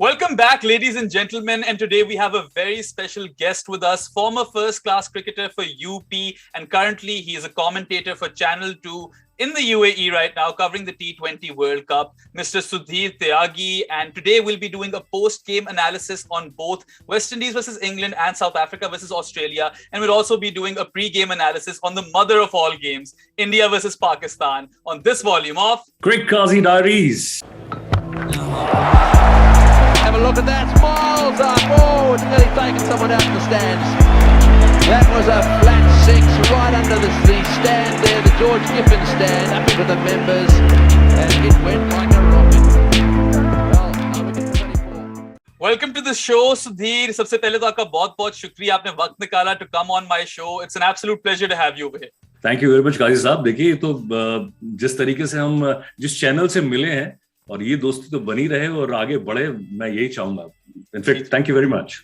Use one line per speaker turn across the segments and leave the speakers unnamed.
Welcome back, ladies and gentlemen. And today we have a very special guest with us, former first-class cricketer for UP, and currently he is a commentator for Channel 2 in the UAE right now, covering the T20 World Cup, Mr. Sudhir Tyagi. And today we'll be doing a post-game analysis on both West Indies versus England and South Africa versus Australia. And we'll also be doing a pre-game analysis on the mother of all games, India versus Pakistan, on this volume of
Crick Kazi Diaries.
Have a look at that, Miles up, oh, it's nearly taken someone out the stands. That was a flat six right under the stand there, the George Giffen stand, up into the members, and it went like a rocket. Well, now we get to 24.
Welcome to the show, Sudhir. सबसे पहले तो आपका बहुत-बहुत शुक्रिया आपने वक्त निकाला to come on my show. It's an absolute pleasure to have you over here.
Thank you very much काजी साहब. देखिए तो जिस तरीके से हम जिस चैनल से मिले हैं और ये दोस्ती तो बनी रहे और आगे बढ़े, मैं यही चाहूंगा. In fact thank you very much.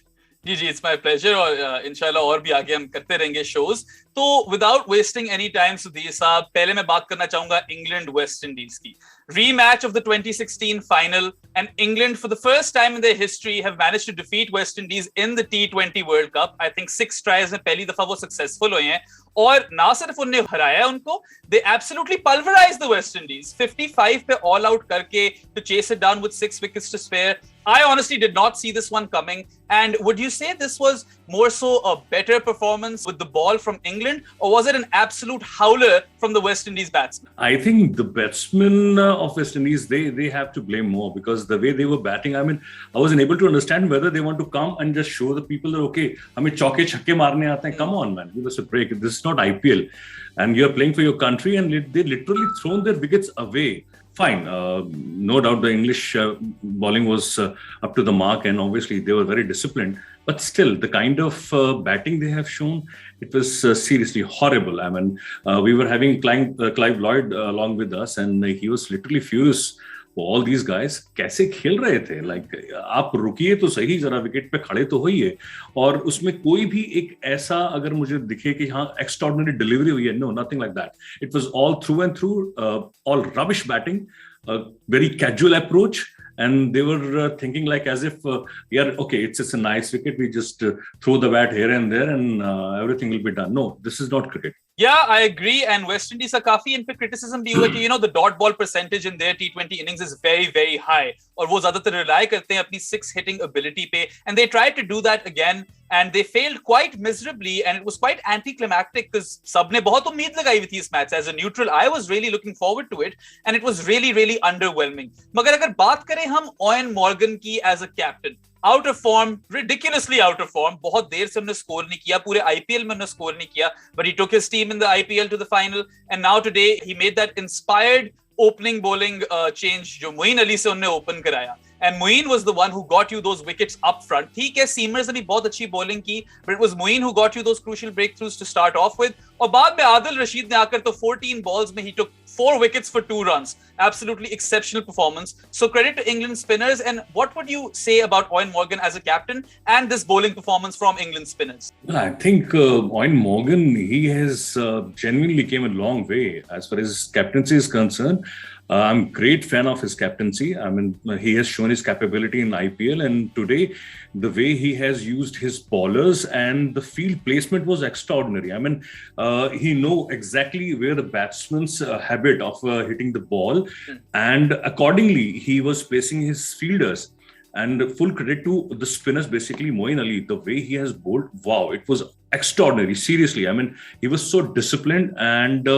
जी, इट्स माय प्लेजर और इंशाल्लाह और भी आगे हम करते रहेंगे शोज. तो without wasting any time Sudhir साहब, पहले मैं बात करना चाहूंगा इंग्लैंड वेस्ट इंडीज की. Rematch of the 2016 final, and England for the first time in their history have managed to defeat West Indies in the T20 World Cup. I think 6 tries में पहली दफा वो successful हुए हैं और ना सिर्फ उन्हें हराया उनको, they absolutely pulverized the West Indies 55 पे all out करके to chase it down with 6 wickets to spare. I honestly did not see this one coming. And would you say this was more so a better performance with the ball from England, or was it an absolute howler from the West Indies batsmen?
I think the batsmen of West Indies, they have to blame more because the way they were batting, I mean, I wasn't able to understand whether they want to come and just show the people that, okay, हमें चौके छक्के मारने आते हैं. Come on, man, give us a break. This is not IPL. And you're playing for your country and they literally thrown their wickets away. Fine, no doubt the English bowling was up to the mark and obviously they were very disciplined. But still, the kind of batting they have shown, it was seriously horrible. I mean, we were having Clive Lloyd along with us and he was literally furious. All these guys कैसे खेल रहे थे? Like, आप रुकिए तो सही, जरा wicket पे खड़े तो होइए. और उसमें कोई भी एक ऐसा अगर मुझे दिखे कि हाँ extraordinary delivery हुई है, no, nothing like that. It was all through and through, all rubbish batting, very casual approach. And they were thinking like as if, yeah, okay, it's just a nice wicket. We just throw the bat here and there and everything will be done. No, this is not cricket.
Yeah, I agree. And West Indies का काफी इन पे criticism भी हुआ कि you know the dot ball percentage in their T20 innings is very very high और वो ज्यादातर rely करते हैं अपनी 6 hitting ability पे, and they tried to do that again and they failed quite miserably and it was quite anticlimactic because सबने बहुत उम्मीद लगाई हुई थी इस match. As a neutral, I was really looking forward to it and it was really really underwhelming. मगर अगर बात करें हम Eoin Morgan की as a captain, out of form, ridiculously out of form. बहुत देर से उन्होंने स्कोर नहीं किया, पूरे आईपीएल में उन्होंने स्कोर नहीं किया, but he took his team in the IPL to the final and now today he made that inspired opening bowling change जो मोइन अली से उन्होंने ओपन कराया. And Moeen was the one who got you those wickets up front. ठीक है, seamers ने भी बहुत अच्छी bowling की, but it was Moeen who got you those crucial breakthroughs to start off with. और बाद में आदिल रशीद ने आकर तो 14 balls में he took 4 wickets for 2 runs. Absolutely exceptional performance. So credit to England spinners. And what would you say about Eoin Morgan as a captain and this bowling performance from England spinners?
Well, I think Eoin Morgan, he has genuinely came a long way as far as captaincy is concerned. I'm a great fan of his captaincy. I mean, he has shown his capability in IPL and today the way he has used his bowlers and the field placement was extraordinary. I mean, he know exactly where the batsman's habit of hitting the ball and accordingly he was placing his fielders. And full credit to the spinners, basically Moeen Ali, the way he has bowled, wow, it was extraordinary. Seriously, I mean, he was so disciplined and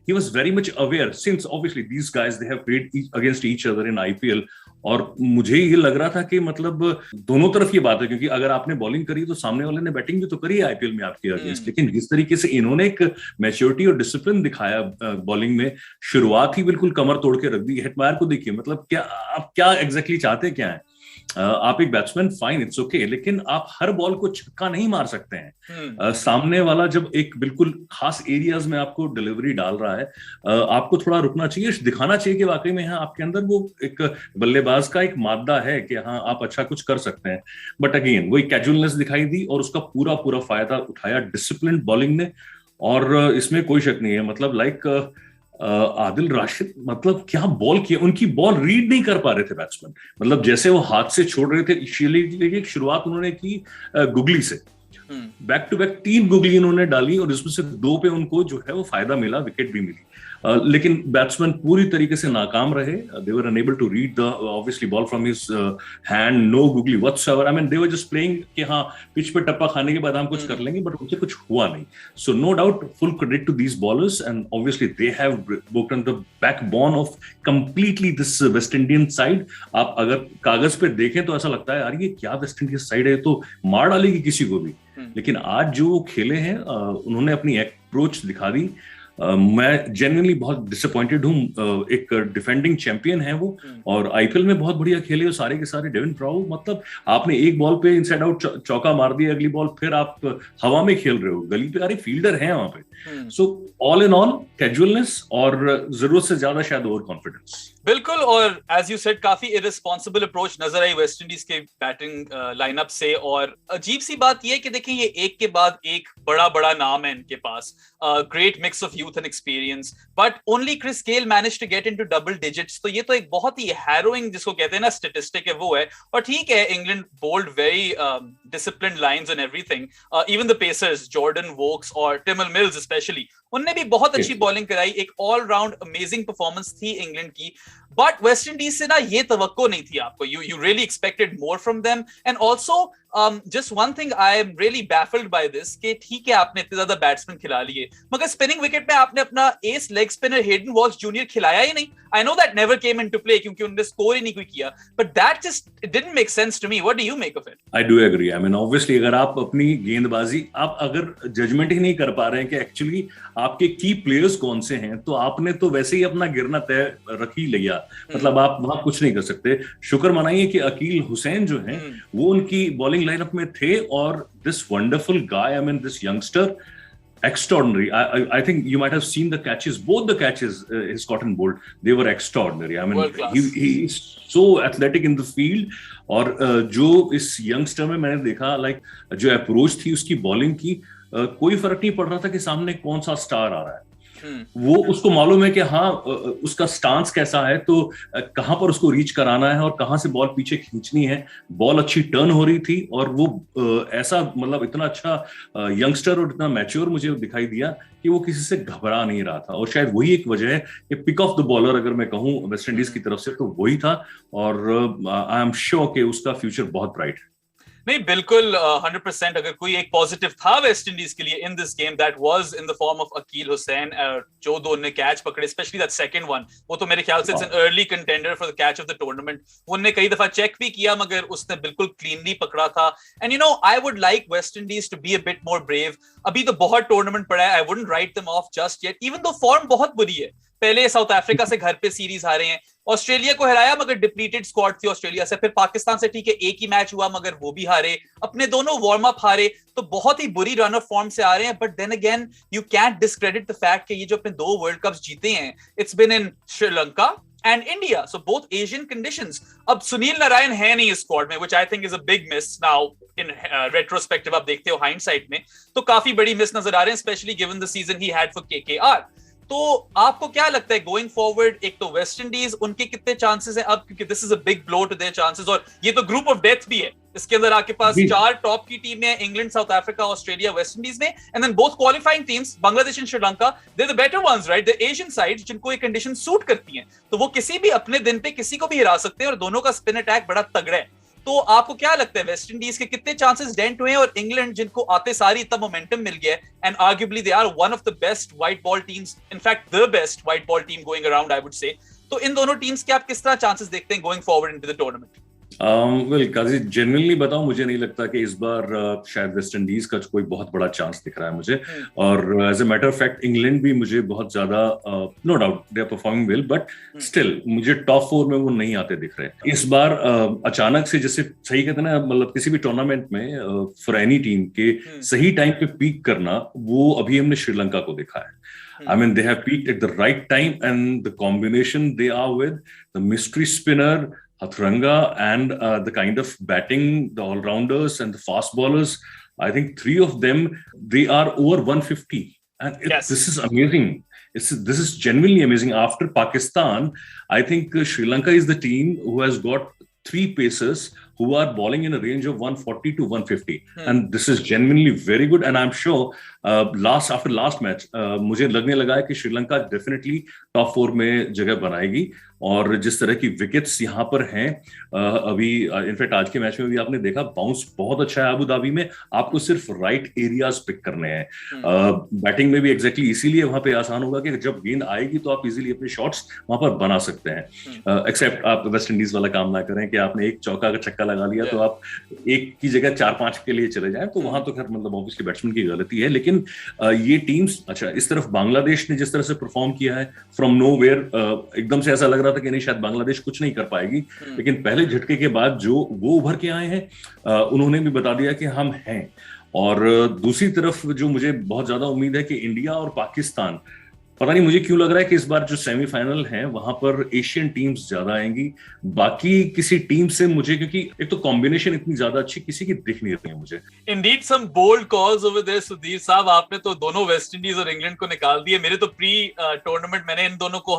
he was very much aware since obviously these guys, they have played against each other in IPL. और मुझे ये लग रहा था कि मतलब दोनों तरफ ये बात है क्योंकि अगर आपने बॉलिंग करी तो सामने वाले ने बैटिंग भी तो करी है आईपीएल में आपके अगेंस्ट. लेकिन जिस तरीके से इन्होंने एक मैच्योरिटी और डिसिप्लिन दिखाया बॉलिंग में, शुरुआत ही बिल्कुल कमर तोड़ के रख दी. हेटमायर को देखिए, मतलब क्या आप क्या एग्जैक्टली चाहते क्या है? आप एक बैट्समैन, फाइन, इट्स ओके, लेकिन आप हर बॉल को छक्का नहीं मार सकते हैं. सामने वाला जब एक बिल्कुल खास एरियाज में आपको डिलीवरी डाल रहा है, आपको थोड़ा रुकना चाहिए, दिखाना चाहिए कि वाकई में हाँ आपके अंदर वो एक बल्लेबाज का एक मादा है कि हाँ आप अच्छा कुछ कर सकते हैं. बट अगेन वही कैजुअलनेस दिखाई दी और उसका पूरा पूरा फायदा उठाया डिसिप्लिन बॉलिंग ने. और इसमें कोई शक नहीं है, मतलब लाइक आदिल राशिद मतलब क्या बॉल किया, उनकी बॉल रीड नहीं कर पा रहे थे बैट्समैन, मतलब जैसे वो हाथ से छोड़ रहे थे। शुरुआत उन्होंने की गुगली से, बैक टू बैक 3 गुगली इन्होंने डाली और इसमें से 2 पे उनको जो है वो फायदा मिला, विकेट भी मिली। लेकिन बैट्समैन पूरी तरीके से नाकाम रहे। They were unable to read the obviously ball from his hand, no googly whatsoever. I mean they were just playing कि हाँ पिच पे टप्पा खाने के बाद हम कुछ कर लेंगे, बट उनसे कुछ हुआ नहीं। So no doubt full credit to these bowlers, and obviously they have broken the backbone of completely this West Indian side. आप अगर कागज पे देखें तो ऐसा लगता है यार ये क्या वेस्ट इंडीज साइड है, तो मार डालेगी किसी को भी। लेकिन आज जो वो खेले हैं, उन्होंने अपनी अप्रोच दिखा दी। मैं जेन्युइनली बहुत डिसअपॉइंटेड हूँ। एक डिफेंडिंग चैंपियन है वो, और आईपीएल में बहुत बढ़िया खेले हो सारे के सारे। डेविन ब्रावो, मतलब आपने एक बॉल पे इनसाइड आउट चौका मार दिया, अगली बॉल फिर आप हवा में खेल रहे हो, गली पे। अरे फील्डर है वहां पे। So all in all casualness और जरूरत से ज्यादा शायद ओवर कॉन्फिडेंस।
बिल्कुल, और एज यू सेड काफी इररिस्पॉन्सिबल अप्रोच नजर आई वेस्ट इंडीज के बैटिंग लाइनअप से। और अजीब सी बात यह है कि देखिए ये एक के बाद एक बड़ा बड़ा नाम है इनके पास, great mix of youth and experience, but only Chris Gayle managed to get into double digits. तो ये तो एक बहुत ही हैरोइंग, जिसको कहते हैं ना स्टैटिस्टिक है, वो है। और ठीक है, England bowled very disciplined lines and everything. Even the pacers Jordan Woakes और टिमल मिल्स स्पेशली, उनने भी बहुत अच्छी बॉलिंग कराई। एक ऑल राउंड अमेजिंग परफॉर्मेंस थी इंग्लैंड की। बट वेस्ट इंडीज से ना ये तवक्को नहीं थी आपको। You really expected more from them. And also just one thing I am really baffled by this, कि ठीक है आपने इतने ज्यादा बैट्समैन खिला लिए, मगर स्पिनिंग विकेट में आपने अपना ace leg spinner Hayden Walsh junior खिलाया ही नहीं। I know that never came into play क्योंकि उन्होंने स्कोर ही नहीं कोई किया, but that just didn't make sense to me. What do you make of it?
I do agree. I mean obviously अगर आप अपनी गेंदबाजी, आप अगर जजमेंट ही नहीं कर पा रहे हैं कि एक्चुअली आपके की प्लेयर्स कौन से हैं, तो आपने तो वैसे ही अपना गिरना तय रख ही लिया। मतलब आप वहां कुछ नहीं कर सकते। शुक्र मनाइए कि अकील हुसैन जो हैं वो उनकी बॉलिंग लाइनअप में थे, और this wonderful guy, I mean this youngster, extraordinary. I think you might have seen the catches, both the catches he's caught in bowled, they were extraordinary. I mean he's so athletic in the field. और जो इस youngster में मैंने देखा, like जो approach थी उसकी bowling की, कोई फर्क नहीं पड़ रहा था कि सामने कौन सा स्टार आ रहा है। वो उसको मालूम है कि हाँ उसका स्टांस कैसा है, तो कहां पर उसको रीच कराना है और कहां से बॉल पीछे खींचनी है। बॉल अच्छी टर्न हो रही थी, और वो ऐसा मतलब इतना अच्छा यंगस्टर और इतना मैच्योर मुझे दिखाई दिया कि वो किसी से घबरा नहीं रहा था। और शायद वही एक वजह है कि पिक ऑफ द बॉलर अगर मैं कहूं वेस्ट इंडीज की तरफ से, तो वही था। और आई एम श्योर कि उसका फ्यूचर बहुत ब्राइट है।
नहीं बिल्कुल 100%। अगर कोई एक पॉजिटिव था वेस्ट इंडीज के लिए in this game, that was in the form of Akeal Hosein. जो दो ने कैच पकड़े, स्पेशली दैट सेकंड वन, वो तो मेरे ख्याल से it's an early contender for the catch of the tournament. उन्होंने कई दफा चेक भी किया, मगर उसने बिल्कुल क्लीनली पकड़ा था। And you know I would like West Indies to be a bit more brave. अभी तो बहुत टूर्नामेंट पड़ा है, I wouldn't write them off just yet, even though form बहुत बुरी है। पहले साउथ अफ्रीका से घर पे सीरीज हारे हैं, ऑस्ट्रेलिया को हराया मगर डिप्लीटेड स्क्वाड थी ऑस्ट्रेलिया से, फिर पाकिस्तान से ठीक है एक ही मैच हुआ मगर वो भी हारे, अपने दोनों वार्म अप हारे, तो बहुत ही बुरी रन ऑफ फॉर्म से आ रहे हैं। But then again you can't discredit the fact कि ये जो अपने 2 वर्ल्ड कप्स जीते हैं, it's been in Sri Lanka and India, so both Asian conditions. अब सुनील नारायण है नहीं इस स्क्वाड में, which I think is a big miss now in retrospective. आप देखते हो hindsight में तो काफी बड़ी मिस नजर आ रहे हैं, especially given the season he had for KKR. तो आपको क्या लगता है गोइंग फॉरवर्ड, एक तो वेस्ट इंडीज, उनके कितने चांसेस हैं अब, क्योंकि this is a big blow to their chances, और ये तो ग्रुप ऑफ डेथ भी है। इसके अंदर आपके पास 4 टॉप की टीम है, England, south Africa, Australia, West Indies में, and then both qualifying teams Bangladesh and Sri Lanka, they are the better once, right, the Asian side जिनको ये कंडीशन सूट करती हैं, तो वो किसी भी अपने दिन पे किसी को भी हिरा सकते हैं, और दोनों का स्पिन अटैक बड़ा तगड़ा है। तो आपको क्या लगता है वेस्ट इंडीज के कितने चांसेस डेंट हुए हैं, और इंग्लैंड जिनको आते सारी इतना मोमेंटम मिल गया है, and arguably they are one of the best white ball teams, in fact the best white ball team going around I would say, तो इन दोनों टीम्स के आप किस तरह चांसेस देखते हैं going forward into the tournament?
Well Qazi, genuinely बताऊं, मुझे नहीं लगता कि इस बार शायद वेस्ट इंडीज का कोई बहुत बड़ा चांस दिख रहा है मुझे। और as a matter of fact England भी मुझे बहुत ज्यादा, no doubt they are performing well, but still मुझे टॉप 4 में वो नहीं आते दिख रहे इस बार। अचानक से, जैसे सही कहते हैं ना, मतलब किसी भी टूर्नामेंट में फॉर एनी टीम के सही टाइम पे पीक करना, वो अभी हमने श्रीलंका को देखा है। I mean, they have peaked at the right time, and the combination they are with, the mystery spinner, Hathranga, and the kind of batting, the all-rounders and the fast bowlers, I think 3 of them, they are over 150. And this is amazing. This is genuinely amazing. After Pakistan, I think Sri Lanka is the team who has got 3 pacers who are bowling in a range of 140 to 150, and this is genuinely very good. And I'm sure after last match, मुझे लगने लगा है कि Sri Lanka definitely top 4 में जगह बनाएगी. और जिस तरह की विकेट्स यहाँ पर हैं अभी, इनफैक्ट आज के मैच में भी आपने देखा बाउंस बहुत अच्छा है अबू धाबी में. आपको सिर्फ राइट एरियाज पिक करने हैं. बैटिंग में भी एग्जैक्टली इसीलिए वहां पे आसान होगा कि जब गेंद आएगी तो आप इजीली अपने शॉट्स वहां पर बना सकते हैं. एक्सेप्ट आप वेस्ट इंडीज वाला काम ना करें कि आपने एक चौका का छक्का लगा लिया तो आप एक की जगह 4-5 के लिए चले जाएं, तो वहां तो खैर मतलब ऑब्वियसली बैट्समैन की गलती है. लेकिन ये टीम्स, अच्छा इस तरफ बांग्लादेश ने जिस तरह से परफॉर्म किया है फ्रॉम नोवेयर, एकदम से ऐसा लग रहा था कि नहीं शायद बांग्लादेश कुछ नहीं कर पाएगी, लेकिन पहले झटके के बाद जो वो उभर के आए हैं, उन्होंने भी बता दिया कि हम हैं. और दूसरी तरफ जो मुझे बहुत ज्यादा उम्मीद है कि इंडिया और पाकिस्तान, पता नहीं मुझे क्यों लग रहा है कि इस बार जो सेमीफाइनल है वहां पर एशियन टीम्स ज्यादा आएंगी बाकी किसी टीम से मुझे, क्योंकि एक तो कॉम्बिनेशन इतनी ज्यादा अच्छी किसी की दिख नहीं रही है मुझे.
Indeed some bold calls over there Sudhir साहब. आपने तो दोनों वेस्ट इंडीज और इंग्लैंड को निकाल दिए. मेरे तो प्री टूर्नामेंट मैंने इन दोनों को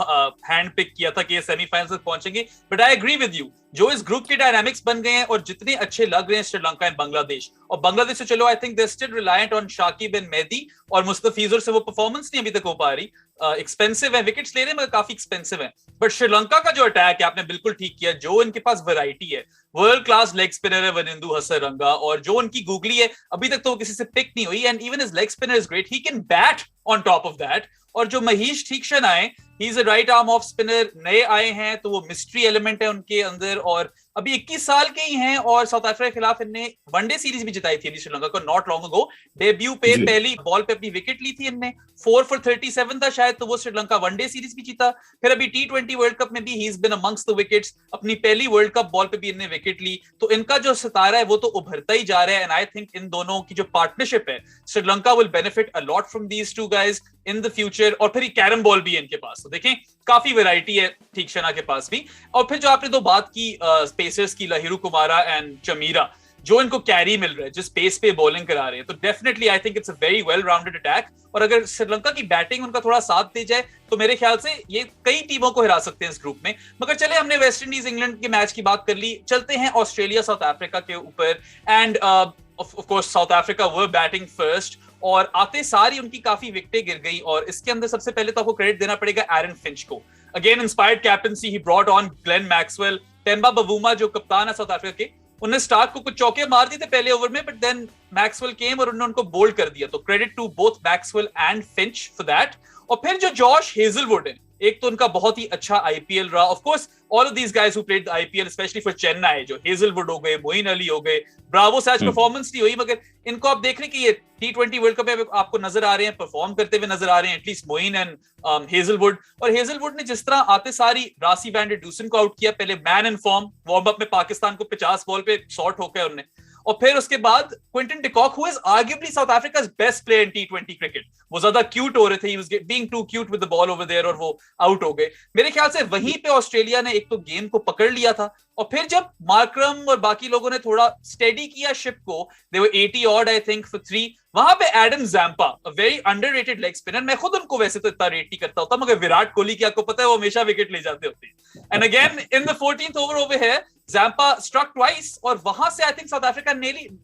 हैंड पिक किया था कि ये सेमीफाइनल तक पहुंचेंगे, but I agree with you. जो इस ग्रुप के डायनामिक्स बन गए हैं और जितने अच्छे लग रहे हैं श्रीलंका एंड बांग्लादेश, और बांग्लादेश से चलो I think they still reliant on Shakib and Mehdi, और मुस्तफिजुर से वो परफॉर्मेंस नहीं अभी तक हो पा रही. एक्सपेंसिव है, विकेट्स ले रहे हैं मगर काफी एक्सपेंसिव है. बट श्रीलंका का जो अटैक है, आपने बिल्कुल ठीक किया, जो इनके पास वैरायटी है, वर्ल्ड क्लास लेग स्पिनर है वनिंदु हसरंगा, और जो उनकी गूगली है अभी तक तो वो किसी से पिक नहीं हुई, and even his leg spinner is great, he can bat on top of that. और जो महीश ठीकशन आए, he is a right arm off spinner, नए आए हैं तो वो मिस्ट्री एलिमेंट है उनके अंदर, और अभी 21 साल के ही हैं. और साउथ अफ्रीका के खिलाफ इनने वनडे सीरीज भी जिताई थी अभी श्रीलंका को नॉट लॉन्ग अगो. डेब्यू पे पहली बॉल पे अपनी विकेट ली थी इनने, 4 for 37 था शायद, तो वो श्रीलंका वनडे सीरीज भी जीता. फिर अभी T20 वर्ल्ड कप में भी he is been amongst the wickets, अपनी पहली वर्ल्ड कप बॉल पे भी इनने विकेट ली. तो इनका जो सितारा है वो तो उभरता ही जा रहा है, एंड आई थिंक इन दोनों की जो पार्टनरशिप है, Sri Lanka will benefit a lot from these two guys in the future. और फिर कैरम बॉल भी है इनके पास, तो देखें काफी वैरायटी है ठीकशना के पास भी. और फिर जो आपने दो बात की स्पेसर्स की, लाहिरू कुमारा एंड चमीरा, जो इनको कैरी मिल रहा है, जिस पेस पे बॉलिंग करा रहे हैं, तो definitely I think it's a very well rounded attack. और अगर श्रीलंका की बैटिंग उनका थोड़ा साथ दे जाए तो मेरे ख्याल से ये कई टीमों को हिरा सकते हैं इस ग्रुप में. मगर चले, हमने वेस्ट इंडीज इंग्लैंड के मैच की बात कर ली, चलते हैं ऑस्ट्रेलिया साउथ अफ्रीका के ऊपर. End of course south Africa were batting first, और आते सारी उनकी काफी विकेटें गिर गई. और इसके अंदर सबसे पहले तो आपको क्रेडिट देना पड़ेगा एरन फिंच को. Again inspired captaincy, he brought on Glenn Maxwell. Temba Bavuma जो कप्तान है साउथ अफ्रीका के, उन्होंने स्टार्क को कुछ चौके मार दिए थे पहले ओवर में, बट देन मैक्सवेल केम और उन्होंने उनको बोल्ड कर दिया. तो credit to both Maxwell and Finch for that. और फिर जो जॉश हेजलवुड है, एक तो उनका बहुत ही अच्छा आईपीएल रहा. Of course all of these guys who played the IPL specially for Chennai, जो हेजलवुड हो गए, मोइन अली हो गए, ब्रावो से आज परफॉर्मेंस नहीं हुई, मगर इनको आप देख रहे हैं कि ये T20 वर्ल्ड कप में आपको नजर आ रहे हैं, परफॉर्म करते हुए नजर आ रहे हैं, एटलीस्ट मोइन एंड हेजलवुड. और हेजलवुड ने जिस तरह आते सारी रासी वैन डर ड्यूसन को आउट किया, पहले man in form warm up में पाकिस्तान को 50 बॉल पे शॉट होकर उन्होंने, और फिर उसके बाद Quinton de Kock, who is arguably South Africa's best player in T20 cricket, वो ज्यादा क्यूट हो रहे थे, he was being too cute with the ball over there, और वो आउट हो गए. मेरे ख्याल से वहीं पे ऑस्ट्रेलिया ने एक तो गेम को पकड़ लिया था, और फिर जब मार्करम और बाकी लोगों ने थोड़ा स्टेडी किया शिप को, they were 80 odd I think for 3. वहां पे Adam Zampa, a very underrated leg spinner, मैं खुद उनको वैसे तो इतना रेट नहीं करता होता, मगर विराट कोहली की आपको पता है वो हमेशा विकेट ले जाते होते हैं. And again in the 14th over over है, Zampa struck twice, और वहां से I think South Africa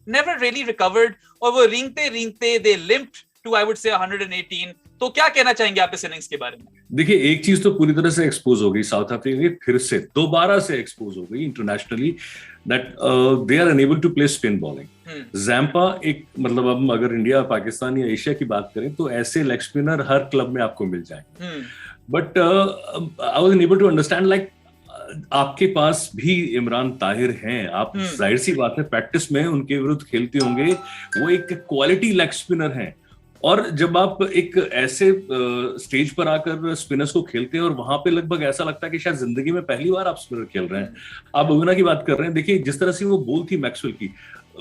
never really recovered, और वो रींगते they limped to I would say 118. तो क्या कहना चाहेंगे आप इस इनिंग्स के बारे में?
देखिए, एक चीज तो पूरी तरह से एक्सपोज हो गई साउथ अफ्रीका की, फिर से दोबारा से एक्सपोज हो गई internationally, that they are unable to play spin bowling. Zampa एक, मतलब अब अगर इंडिया, पाकिस्तान या एशिया की बात करें तो ऐसे लेग स्पिनर हर क्लब में आपको मिल जाएंगे. But I was unable to understand, like आपके पास भी इमरान ताहिर हैं, आप जाहिर सी बात है प्रैक्टिस में उनके विरुद्ध खेलते होंगे, वो एक क्वालिटी लेग स्पिनर हैं. और जब आप एक ऐसे स्टेज पर आकर स्पिनर्स को खेलते हैं और वहां पे लगभग ऐसा लगता है कि शायद जिंदगी में पहली बार आप स्पिनर खेल रहे हैं. आप बवूना की बात कर रहे हैं, देखिए जिस तरह से वो बॉल थी मैक्सवेल की,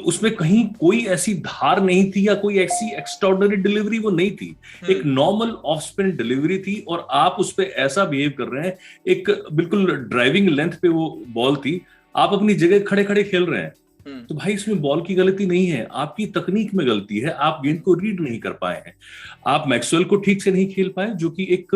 उसमें कहीं कोई ऐसी धार नहीं थी या कोई ऐसी एक्स्ट्राऑर्डिनरी डिलीवरी वो नहीं थी. एक नॉर्मल ऑफ स्पिन डिलीवरी थी, और आप उस पर ऐसा बिहेव कर रहे हैं, एक बिल्कुल ड्राइविंग लेंथ पे वो बॉल थी, आप अपनी जगह खड़े खड़े खेल रहे हैं. तो भाई इसमें बॉल की गलती नहीं है, आपकी तकनीक में गलती है, आप गेंद को रीड नहीं कर पाए हैं, आप मैक्सवेल को ठीक से नहीं खेल पाए, जो कि एक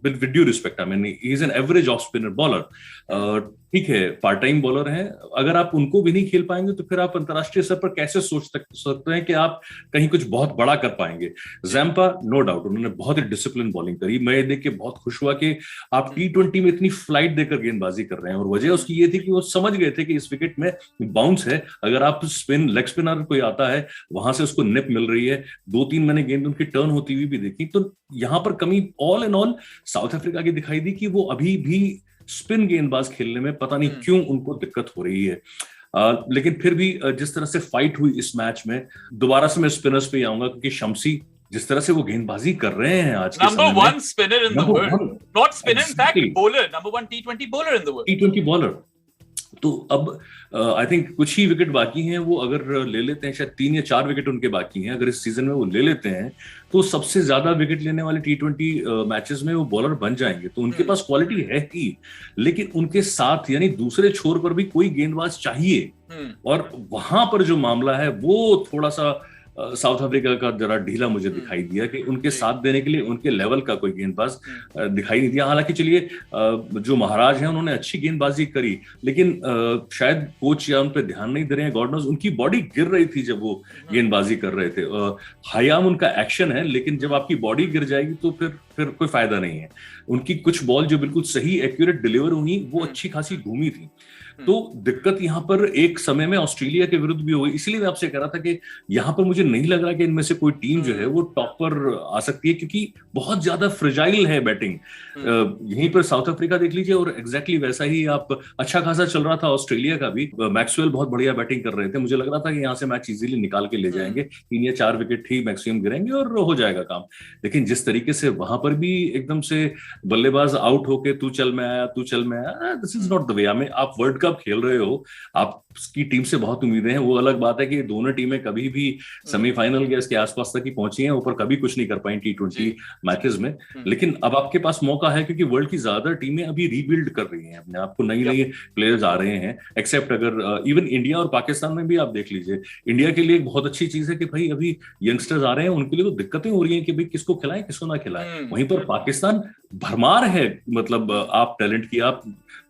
with due respect, I mean he is an average off spinner bowler, ठीक है पार्ट टाइम बॉलर है, अगर आप उनको भी नहीं खेल पाएंगे तो फिर आप अंतरराष्ट्रीय स्तर पर कैसे सोच सकते हैं कि आप कहीं कुछ बहुत बड़ा कर पाएंगे। जैम्पा नो डाउट उन्होंने बहुत ही डिसिप्लिन बॉलिंग करी, मैं देख के बहुत खुश हुआ कि आप T20 में इतनी फ्लाइट देकर गेंदबाजी कर रहे हैं, और वजह उसकी ये थी कि वो समझ गए थे कि इस विकेट में बाउंस है, अगर आप स्पिन लेग स्पिनर कोई आता है वहां से उसको निप मिल रही है, 2-3 मैंने गेंद उनकी टर्न होती हुई भी देखी, तो यहां पर कमी all and all south Africa की दिखाई दी कि वो अभी भी स्पिन गेंदबाज खेलने में पता नहीं क्यों उनको दिक्कत हो रही है। लेकिन फिर भी जिस तरह से फाइट हुई इस मैच में, दोबारा से मैं स्पिनर्स पे आऊंगा क्योंकि शम्सी जिस तरह से वो गेंदबाजी कर रहे हैं आज के समय में,
number 1 spinner in the world, not spinner in fact bowler, number 1 T20 bowler in the world,
T20 bowler. तो अब आई थिंक कुछ ही विकेट बाकी हैं, वो अगर ले लेते हैं, शायद 3 या 4 विकेट उनके बाकी हैं, अगर इस सीजन में वो ले लेते हैं तो सबसे ज्यादा विकेट लेने वाले T20 मैचेस में वो बॉलर बन जाएंगे। तो उनके पास क्वालिटी है ही, लेकिन उनके साथ यानी दूसरे छोर पर भी कोई गेंदबाज चाहिए, और वहां पर जो मामला है वो थोड़ा सा साउथ अफ्रीका का जरा ढीला मुझे दिखाई दिया कि उनके साथ देने के लिए उनके लेवल का कोई गेंदबाज दिखाई नहीं दिया। हालांकि चलिए जो महाराज हैं उन्होंने अच्छी गेंदबाजी करी, लेकिन शायद कोच या उन पर ध्यान नहीं दे रहे हैं, गॉड नोज, उनकी बॉडी गिर रही थी जब वो गेंदबाजी कर रहे थे। हयाम उनका एक्शन है, लेकिन जब आपकी बॉडी गिर जाएगी तो फिर कोई फायदा नहीं है। उनकी कुछ बॉल जो बिल्कुल सही एक्यूरेट डिलीवर हुई वो अच्छी खासी घूमी थी। तो दिक्कत यहां पर एक समय में ऑस्ट्रेलिया के विरुद्ध भी हुई, इसलिए मैं आपसे कह रहा था कि यहां पर मुझे नहीं लग रहा कि इनमें से कोई टीम जो है वो टॉप पर आ सकती है, क्योंकि बहुत ज्यादा फ्रेजाइल है बैटिंग। यहीं पर साउथ अफ्रीका देख लीजिए, और एग्जैक्टली वैसा ही आप अच्छा खासा चल रहा था ऑस्ट्रेलिया का भी। मैक्सवेल बहुत बढ़िया बैटिंग कर रहे थे, मुझे लग रहा था कि यहाँ से मैच इजीली निकाल के ले जाएंगे, 3 या 4 विकेट ही मैक्सिमम गिरेंगे और हो जाएगा काम। लेकिन जिस तरीके से वहां पर भी एकदम से बल्लेबाज आउट होके तू चल मैं आया, this is not the way. आप वर्ल्ड कप खेल रहे हो, आपकी टीम से बहुत उम्मीदें हैं, वो अलग बात है कि दोनों टीमें कभी भी सेमीफाइनल या इसके आसपास तक ही पहुंची हैं, ऊपर कभी कुछ नहीं कर पाई T20 मैचेस में। लेकिन अब आपके पास मौका है, क्योंकि वर्ल्ड की ज्यादा टीमें अभी रीबिल्ड कर रही हैं अपने आप को, नई प्लेयर्स आ रहे हैं, एक्सेप्ट अगर इवन इंडिया और पाकिस्तान में भी आप देख लीजिए। इंडिया के लिए एक बहुत अच्छी चीज है कि भाई अभी यंगस्टर्स आ रहे हैं, उनके लिए तो दिक्कतें हो रही हैं कि भाई किसको खिलाएं किसको ना खिलाएं। वहीं पर पाकिस्तान भरमार है, मतलब आप टैलेंट की आप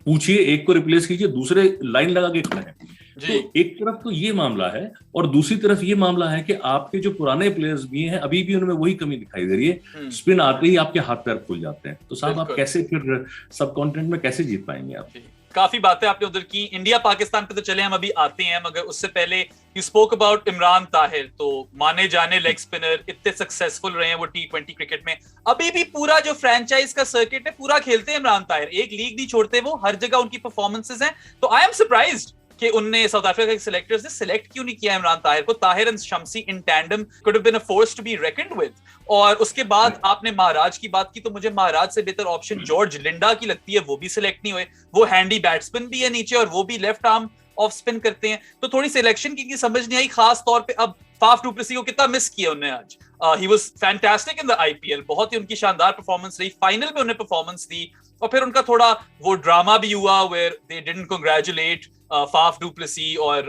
पूछिए, एक को रिप्लेस कीजिए, दूसरे लाइन लगा के खड़े हैं। तो एक तरफ तो ये मामला है, और दूसरी तरफ ये मामला है कि आपके जो पुराने प्लेयर्स भी हैं अभी भी उनमें वही कमी दिखाई दे रही है, स्पिन आते ही आपके हाथ पैर खुल जाते हैं। तो साहब आप कैसे फिर सब कॉन्टिनेंट में कैसे जीत पाएंगे आप?
काफी बातें आपने उधर की, इंडिया पाकिस्तान पे तो चले हम अभी आते हैं, मगर उससे पहले you spoke about Imran Tahir. तो माने जाने लेग स्पिनर, इतने सक्सेसफुल रहे हैं वो T20 क्रिकेट में, अभी भी पूरा जो फ्रेंचाइज का सर्किट है पूरा खेलते हैं इमरान ताहिर, एक लीग नहीं छोड़ते वो, हर जगह उनकी परफॉर्मेंसेज हैं। तो आई एम सरप्राइज्ड कि उनने साउथ अफ्रीका के सिलेक्टर्स ने सिलेक्ट क्यों नहीं किया इमरान ताहिर को। Tahir and Shamsi in tandem could have been a force to be reckoned with. और उसके बाद आपने महाराज की बात की, तो मुझे महाराज से बेहतर ऑप्शन जॉर्ज लिंडा की लगती है, वो भी सिलेक्ट नहीं हुए। वो हैंडी बैट्समैन भी है नीचे, और वो भी लेफ्ट आर्म ऑफ स्पिन करते हैं। तो थोड़ी सिलेक्शन की समझ नहीं आई, खास तौर पे अब फाफ डू प्लेसी को कितना मिस किया उन्होंने आज। He was fantastic in the IPL, बहुत ही उनकी शानदार परफॉर्मेंस रही, फाइनल में उन्हें परफॉर्मेंस दी, और फिर उनका थोड़ा वो ड्रामा भी हुआ where they didn't congratulate Faf du Plessis और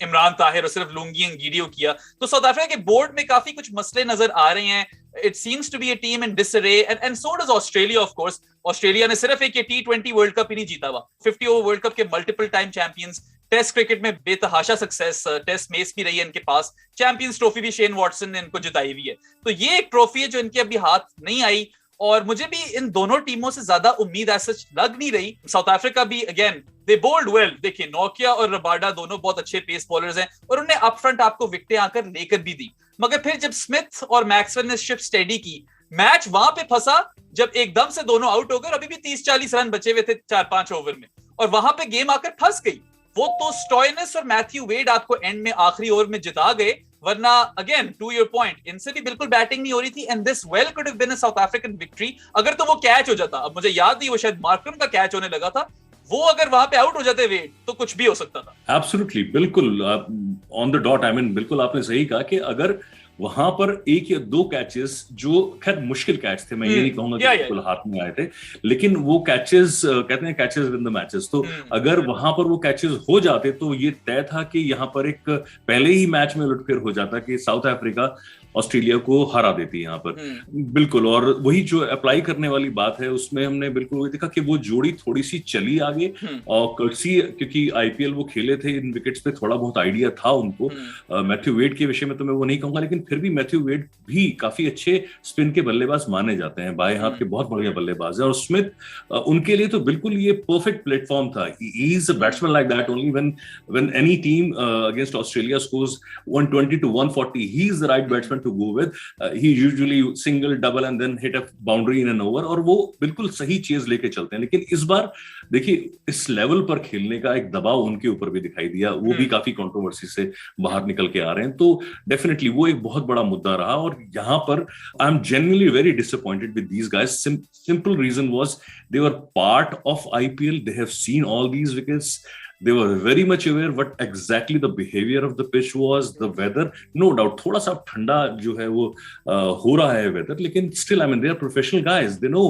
इमरान ताहिर, और सिर्फ लुंगी एंगीडियो किया। तो साउथ अफ्रीका के बोर्ड में काफी कुछ मसले नजर आ रहे हैं। It seems to be a team in disarray, and so does Australia, of course. Australia ने सिर्फ एक T20 वर्ल्ड कप ही नहीं जीता हुआ, 50 ओवर वर्ल्ड कप के multiple time champions, test cricket में बेतहाशा सक्सेस, टेस्ट मेस भी रही है इनके पास, चैंपियंस ट्रॉफी भी शेन वॉटसन ने इनको जिताई हुई है। तो ये एक ट्रॉफी है जो इनके अभी हाथ नहीं आई, और मुझे भी इन दोनों टीमों से ज्यादा उम्मीद ऐसा लग नहीं रही। साउथ अफ्रीका भी अगेन दे बोल्ड वेल, देखिए नोकिया और रबाडा दोनों बहुत अच्छे पेस बॉलर्स हैं, और उन्हें अपफ्रंट आपको विकेटें आकर लेकर भी दी। मगर फिर जब स्मिथ और मैक्सवेल ने शिप स्टेडी की, मैच वहां पे फंसा जब एकदम से दोनों आउट हो गए, अभी भी 30-40 रन बचे हुए थे 4-5 ओवर में, और वहां पे गेम आकर फंस गई। वो तो स्टोइनिस और मैथ्यू वेड आपको एंड में आखिरी ओवर में जिता गए, वरना अगेन टू योर पॉइंट इनसे भी बिल्कुल बैटिंग नहीं हो रही थी, and this well could have been a South African victory. अगर तो वो कैच हो जाता, अब मुझे याद नहीं, वो शायद मार्करम का कैच होने लगा था, वो अगर वहां पे आउट हो जाते वेड तो कुछ भी हो सकता था।
एब्सोल्युटली, बिल्कुल on the dot, I mean बिल्कुल आपने सही कहा कि अगर वहां पर एक या दो कैचेस जो खैर मुश्किल कैच थे, मैं ये नहीं कहूंगा कि बिल्कुल हाथ में आए थे, लेकिन वो कैचेस कहते हैं कैचेस विन द मैचेस, तो अगर वहां पर वो कैचेस हो जाते तो ये तय था कि यहाँ पर एक पहले ही मैच में उलटफेर हो जाता कि साउथ अफ्रीका ऑस्ट्रेलिया को हरा देती है यहाँ पर। बिल्कुल, और वही जो अप्लाई करने वाली बात है उसमें हमने बिल्कुल देखा कि वो जोड़ी थोड़ी सी चली आगे, और कर्सी क्योंकि आईपीएल वो खेले थे, इन विकेट्स पे थोड़ा बहुत आइडिया था उनको। मैथ्यू वेड के विषय में तो मैं वो नहीं कहूंगा, लेकिन फिर भी मैथ्यू वेड भी काफी अच्छे स्पिन के बल्लेबाज माने जाते हैं, बाएं हाथ के बहुत बढ़िया बल्लेबाज है, और स्मिथ उनके लिए तो बिल्कुल ये परफेक्ट प्लेटफॉर्म था। He is a batsman like that only when any team against Australia scores 120 to 140, he is the right batsman to go with. He usually single, double and then hit a boundary in an over, और वो बिल्कुल सही चीज लेके चलते हैं। लेकिन इस बार देखिए इस लेवल पर खेलने का एक दबाव उनके ऊपर भी दिखाई दिया, वो भी काफी कंट्रोवर्सी से बाहर निकल के आ रहे हैं, तो डेफिनेटली वो एक बहुत बड़ा मुद्दा रहा। और यहाँ पर I am genuinely very disappointed with these guys. Simple reason was they were part of IPL, they have seen all these wickets, they were very much aware what exactly the behavior of the pitch was, the weather, no doubt थोड़ा सा ठंडा जो है वो हो रहा है weather, लेकिन still I mean they are professional guys, they know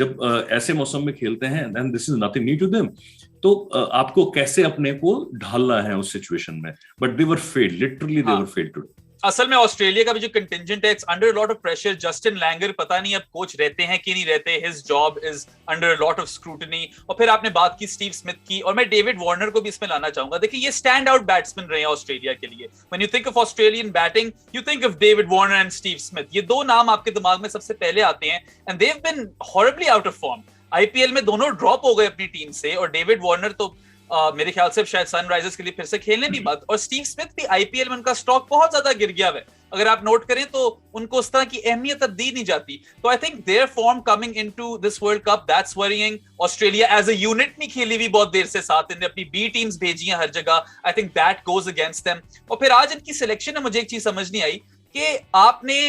जब ऐसे मौसम में खेलते हैं then this is nothing new to them, तो आपको कैसे अपने को ढालना है उस सिचुएशन में, but they were failed, literally they were failed today।
असल में ऑस्ट्रेलिया का भी जो कंटिंजेंट है, it's under lot of pressure. Justin Langer पता नहीं अब कोच रहते हैं कि नहीं रहते, his job is under lot of scrutiny. और फिर आपने बात की स्टीव स्मिथ की, और मैं डेविड वार्नर को भी इसमें लाना चाहूंगा। देखिए ये स्टैंड आउट बैट्समैन रहे हैं ऑस्ट्रेलिया के लिए। When you think of Australian batting, you think of David Warner and Steve Smith, ये दो नाम आपके दिमाग में सबसे पहले आते हैं, and they have been horribly out of form. IPL में दोनों ड्रॉप हो गए अपनी टीम से, और डेविड वार्नर तो मेरे ख्याल से शायद सनराइजर्स के लिए फिर से खेलने भी मत, और स्टीव स्मिथ भी आईपीएल में उनका स्टॉक बहुत ज्यादा गिर गया है। अगर आप नोट करें तो उनको उस तरह की अहमियत अब दी नहीं जाती। तो I think their form coming into this World Cup, that's worrying. Australia as a unit नहीं खेली हुई बहुत देर से साथ, इन्हें अपनी बी टीम्स भेजी हैं हर जगह, आई think that goes against them. और फिर आज इनकी सिलेक्शन में मुझे एक चीज समझ नहीं आई कि आपने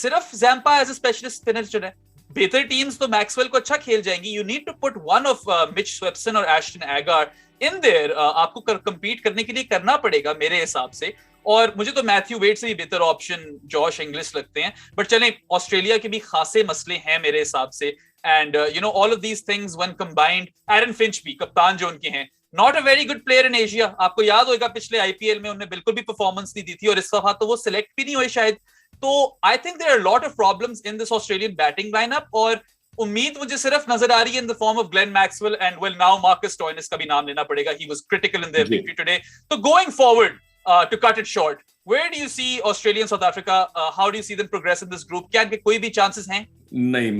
सिर्फ Zampa as a specialist spinner चुना है। बेहतर टीम्स तो मैक्सवेल को अच्छा खेल जाएंगी, you need to put one of Mitch Swepson और एश्टन एगार इन देयर, आपको कंपीट करने के लिए करना पड़ेगा मेरे हिसाब से। और मुझे तो मैथ्यू वेड से भी बेहतर ऑप्शन जॉश इंग्लिश लगते हैं, बट चलें ऑस्ट्रेलिया के भी खासे मसले हैं मेरे हिसाब से, and you know all of these things when combined. Aaron Finch भी कप्तान जो उनके हैं, not a very good player in Asia. आपको याद होगा पिछले आईपीएल में उन्हें बिल्कुल भी परफॉर्मेंस नहीं दी थी, और इस दफा तो वो सिलेक्ट भी नहीं हुए शायद। तो I think there are lot of problems in this Australian batting lineup, और उम्मीद मुझे सिर्फ नजर आ रही है in the form of Glenn Maxwell and well now Marcus Stoinis का भी नाम लेना पड़ेगा, he was critical in their victory today. तो going forward, to cut it short, where do you see Australia and South Africa, how do you see them progress in this group? क्या इनके कोई भी chances हैं?
नहीं,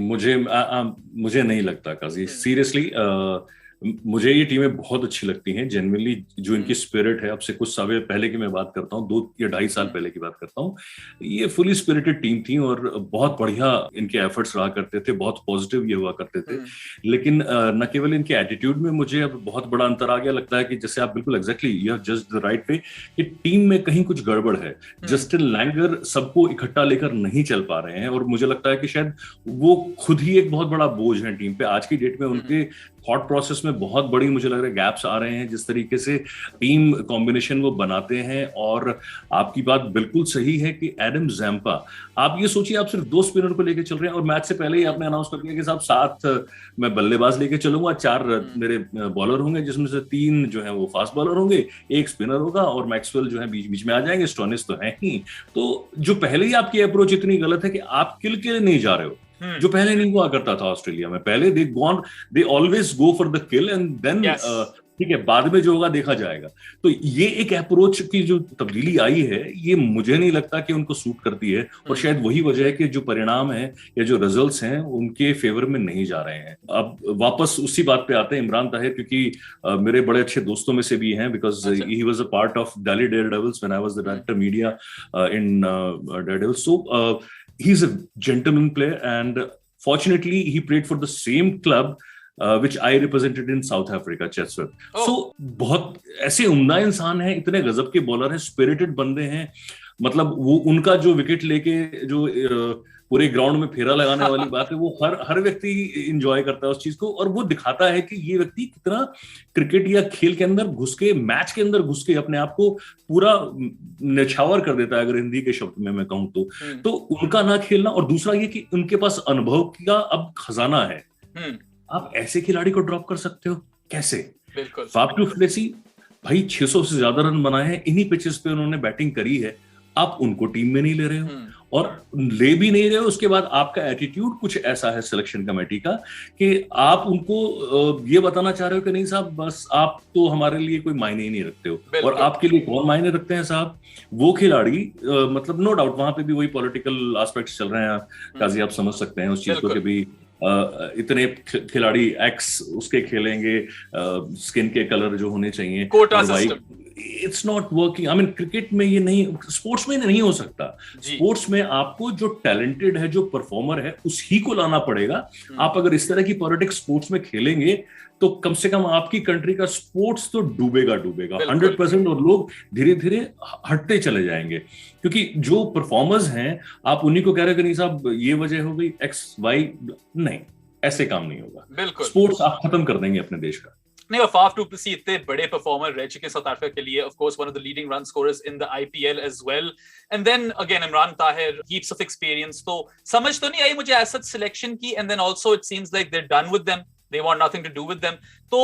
मुझे नहीं लगता काजी, सीरियसली मुझे ये टीमें बहुत अच्छी लगती हैं जेन्युइनली, जो इनकी स्पिरिट है। अब से कुछ साल पहले की मैं बात करता हूँ, 2 या 2.5 साल पहले की बात करता हूँ, ये फुली स्पिरिटेड टीम थी और बहुत बढ़िया इनके एफर्ट्स रहा करते थे, बहुत पॉजिटिव ये हुआ करते थे। लेकिन न केवल इनके एटीट्यूड में मुझे अब बहुत बड़ा अंतर आ गया, लगता है कि जैसे आप बिल्कुल exactly you have just the right way, कि टीम में कहीं कुछ गड़बड़ है। जस्टिन लैंगर सबको इकट्ठा लेकर नहीं चल पा रहे हैं, और मुझे लगता है कि शायद वो खुद ही एक बहुत बड़ा बोझ है टीम पे। आज की डेट में उनके थॉट प्रोसेस में बहुत बड़ी मुझे लग रहा है गैप्स आ रहे हैं, जिस तरीके से टीम कॉम्बिनेशन वो बनाते हैं। और आपकी बात बिल्कुल सही है कि एडम जैम्पा, आप ये सोचिए आप सिर्फ 2 स्पिनर को लेके चल रहे हैं, और मैच से पहले ही आपने अनाउंस कर दिया कि साहब 7 मैं बल्लेबाज लेके चलूंगा, 4 मेरे बॉलर होंगे, जिसमें से 3 जो है वो फास्ट बॉलर होंगे, 1 स्पिनर होगा, और मैक्सवेल जो है बीच बीच में आ जाएंगे, स्टोइनिस तो है ही। तो जो पहले ही आपकी अप्रोच इतनी गलत है कि आप किल के लिए नहीं जा रहे हो, जो पहले नहीं हुआ करता था ऑस्ट्रेलिया में। पहले they always go for the kill and then ठीक है, बाद में जो होगा देखा जाएगा। तो ये एक अप्रोच की जो तब्दीली आई है, ये मुझे नहीं लगता कि उनको सूट करती है, और शायद वही वजह है कि जो परिणाम है या जो रिजल्ट्स हैं उनके फेवर में नहीं जा रहे हैं। अब वापस उसी बात पे आते हैं, इमरान ताहिर, क्योंकि मेरे बड़े अच्छे दोस्तों में से भी हैं, because he was a part of Delhi Daredevils when I was the director media in Daredevils. So he's a gentleman player, and fortunately he played for the same club which I represented in South Africa, Chatsworth। So बहुत ऐसे उम्दा इंसान हैं, इतने गजब के bowler हैं, spirited बंदे हैं, मतलब वो उनका जो विकेट लेके जो पूरे ग्राउंड में फेरा लगाने वाली बात है, वो हर व्यक्ति इंजॉय करता है उस चीज को, और वो दिखाता है कि ये व्यक्ति कितना क्रिकेट या खेल के अंदर घुस के, मैच के अंदर घुस के अपने आप को पूरा निछावर कर देता है, अगर हिंदी के शब्द में मैं कहूँ तो उनका ना खेलना, और दूसरा ये कि उनके पास अनुभव का अब खजाना है। आप ऐसे खिलाड़ी को ड्रॉप कर सकते हो कैसे?
बिल्कुल।
फाफ डू प्लेसी भाई 600 से ज्यादा रन बनाए हैं, इन्हीं पिचेस पे उन्होंने बैटिंग करी है, आप उनको टीम में नहीं ले रहे हो, और ले भी नहीं रहे हो। उसके बाद आपका एटीट्यूड कुछ ऐसा है सिलेक्शन कमेटी का कि आप उनको ये बताना चाह रहे हो कि नहीं साहब, बस आप तो हमारे लिए कोई मायने ही नहीं रखते हो, और आपके लिए कौन मायने रखते हैं साहब? वो खिलाड़ी, मतलब नो डाउट वहां पे भी वही पॉलिटिकल एस्पेक्ट्स चल रहे हैं, काजी आप समझ सकते हैं उस चीज को कि भी इतने खिलाड़ी एक्स उसके खेलेंगे, स्किन के कलर जो होने चाहिए,
quota system,
it's not working. I mean cricket में ये नहीं, स्पोर्ट्स में नहीं हो सकता। स्पोर्ट्स में आपको जो टैलेंटेड है, जो परफॉर्मर है, उसी को लाना पड़ेगा। आप अगर इस तरह की पॉलिटिक्स स्पोर्ट्स में खेलेंगे तो कम से कम आपकी कंट्री का स्पोर्ट्स तो डूबेगा 100%, और लोग धीरे धीरे हटते चले जाएंगे, क्योंकि जो परफॉर्मर्स हैं आप उन्हीं को कह रहे हो कि नहीं साहब ये वजह हो गई एक्स वाई, नहीं, ऐसे काम नहीं होगा। स्पोर्ट्स आप खत्म कर देंगे अपने देश का।
नहीं, और फाफ डू प्लेसी इतने बड़े परफॉर्मर रह चुके साउथ अफ्रीका के लिए, of course one of the leading run scorers in the IPL as well, and then again Imran Tahir, heaps of experience. तो समझ तो नहीं आई मुझे एज सच सिलेक्शन की, and then also it seems like they are done with them, they want nothing to do with them. तो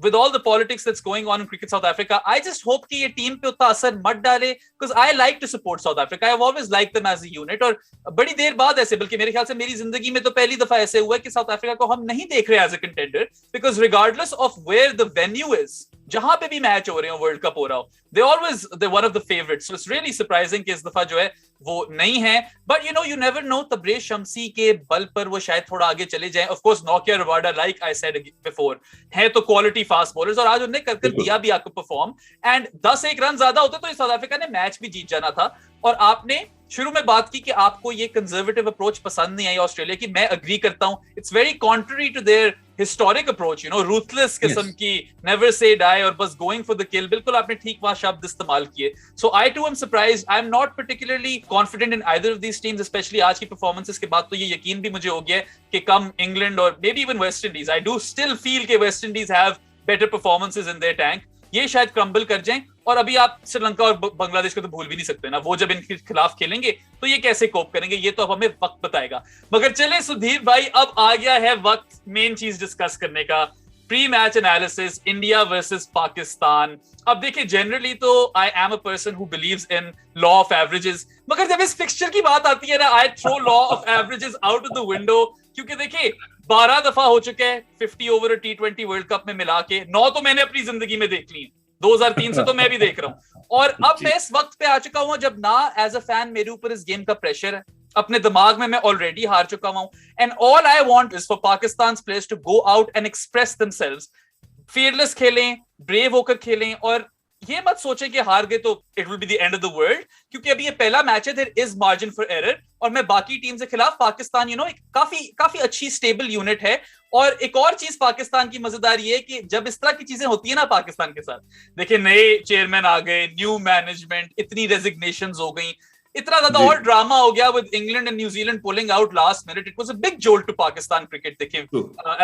with all the politics that's going on in cricket South Africa, I just hope कि ये team पे उतना असर मत डाले, because I like to support South Africa. I have always liked them as a unit, और बड़ी देर बाद ऐसे, बल्कि मेरे ख्याल से मेरी जिंदगी में तो पहली दफा ऐसे हुआ है कि साउथ अफ्रीका को हम नहीं देख रहे as a contender, because regardless of where the venue is, जहां पे भी मैच हो रहे हो, वर्ल्ड कप हो रहा हो, they're one of the favorites. So it's really surprising कि इस दफा जो है वो नहीं है, but you never know, Tabrez Shamsi के बल पर वो शायद थोड़ा आगे चले जाएं। Of course Nokia Rabada, like I said before, है तो क्वालिटी फास्ट बॉलर्स, और आज उन्होंने कर दिया भी आपको परफॉर्म, एंड 10-1 रन ज्यादा होते तो साउथ अफ्रीका ने मैच भी जीत जाना था। और आपने शुरू में बात की कि आपको ये कंजर्वेटिव अप्रोच पसंद नहीं आई ऑस्ट्रेलिया की, मैं अग्री करता हूं। It's very contrary to their historic approach, ruthless किस्म की, नेवर से डाई, और बस गोइंग फॉर द किल। बिल्कुल आपने ठीक वहां शब्द इस्तेमाल किए। So I too am surprised, I am not particularly confident in either of these teams, specially आज की परफॉर्मेंसेस के बाद तो ये यकीन भी मुझे हो गया कि कम इंग्लैंड और maybe even West Indies, I do still feel कि West Indies have better performances in their tank, ये शायद क्रम्बल कर जाएं। और अभी आप श्रीलंका और बांग्लादेश को तो भूल भी नहीं सकते ना, वो जब इनके खिलाफ खेलेंगे तो ये कैसे कोप करेंगे, ये तो अब हमें वक्त बताएगा। मगर चले सुधीर भाई, अब आ गया है वक्त मेन चीज डिस्कस करने का, pre match analysis, India versus Pakistan. अब देखिए, जनरली तो I am a person who believes in law of averages, मगर जब इस फिक्सचर की बात आती है ना, I throw law of averages out of the window, क्योंकि देखिए 12 दफा हो चुके हैं 50 ओवर T20 वर्ल्ड कप में मिला के, 9 तो मैंने अपनी जिंदगी में देख ली, 2003 से तो मैं भी देख रहा हूं। और अब मैं इस वक्त पे आ चुका हूं जब ना एज अ फैन मेरे ऊपर इस गेम का प्रेशर है, अपने दिमाग में मैं ऑलरेडी हार चुका हूं, and all I want is for Pakistan players to go out and express themselves, fearless खेलें, ब्रेव होकर खेलें, और ये मत सोचें कि हार गए तो it will be the end of the world, क्योंकि अभी ये पहला मैच है, there is margin for error, और मैं बाकी टीम के खिलाफ पाकिस्तान एक काफी अच्छी स्टेबल यूनिट है। और एक और चीज पाकिस्तान की मजेदार ये है कि जब इस तरह की चीजें होती है ना पाकिस्तान के साथ, देखिए नए चेयरमैन आ गए, न्यू मैनेजमेंट, इतनी रेजिग्नेशंस हो गई, इतना ज्यादा और ड्रामा हो गया with England and New Zealand pulling out last minute, it was a big jolt to Pakistan cricket. देखिए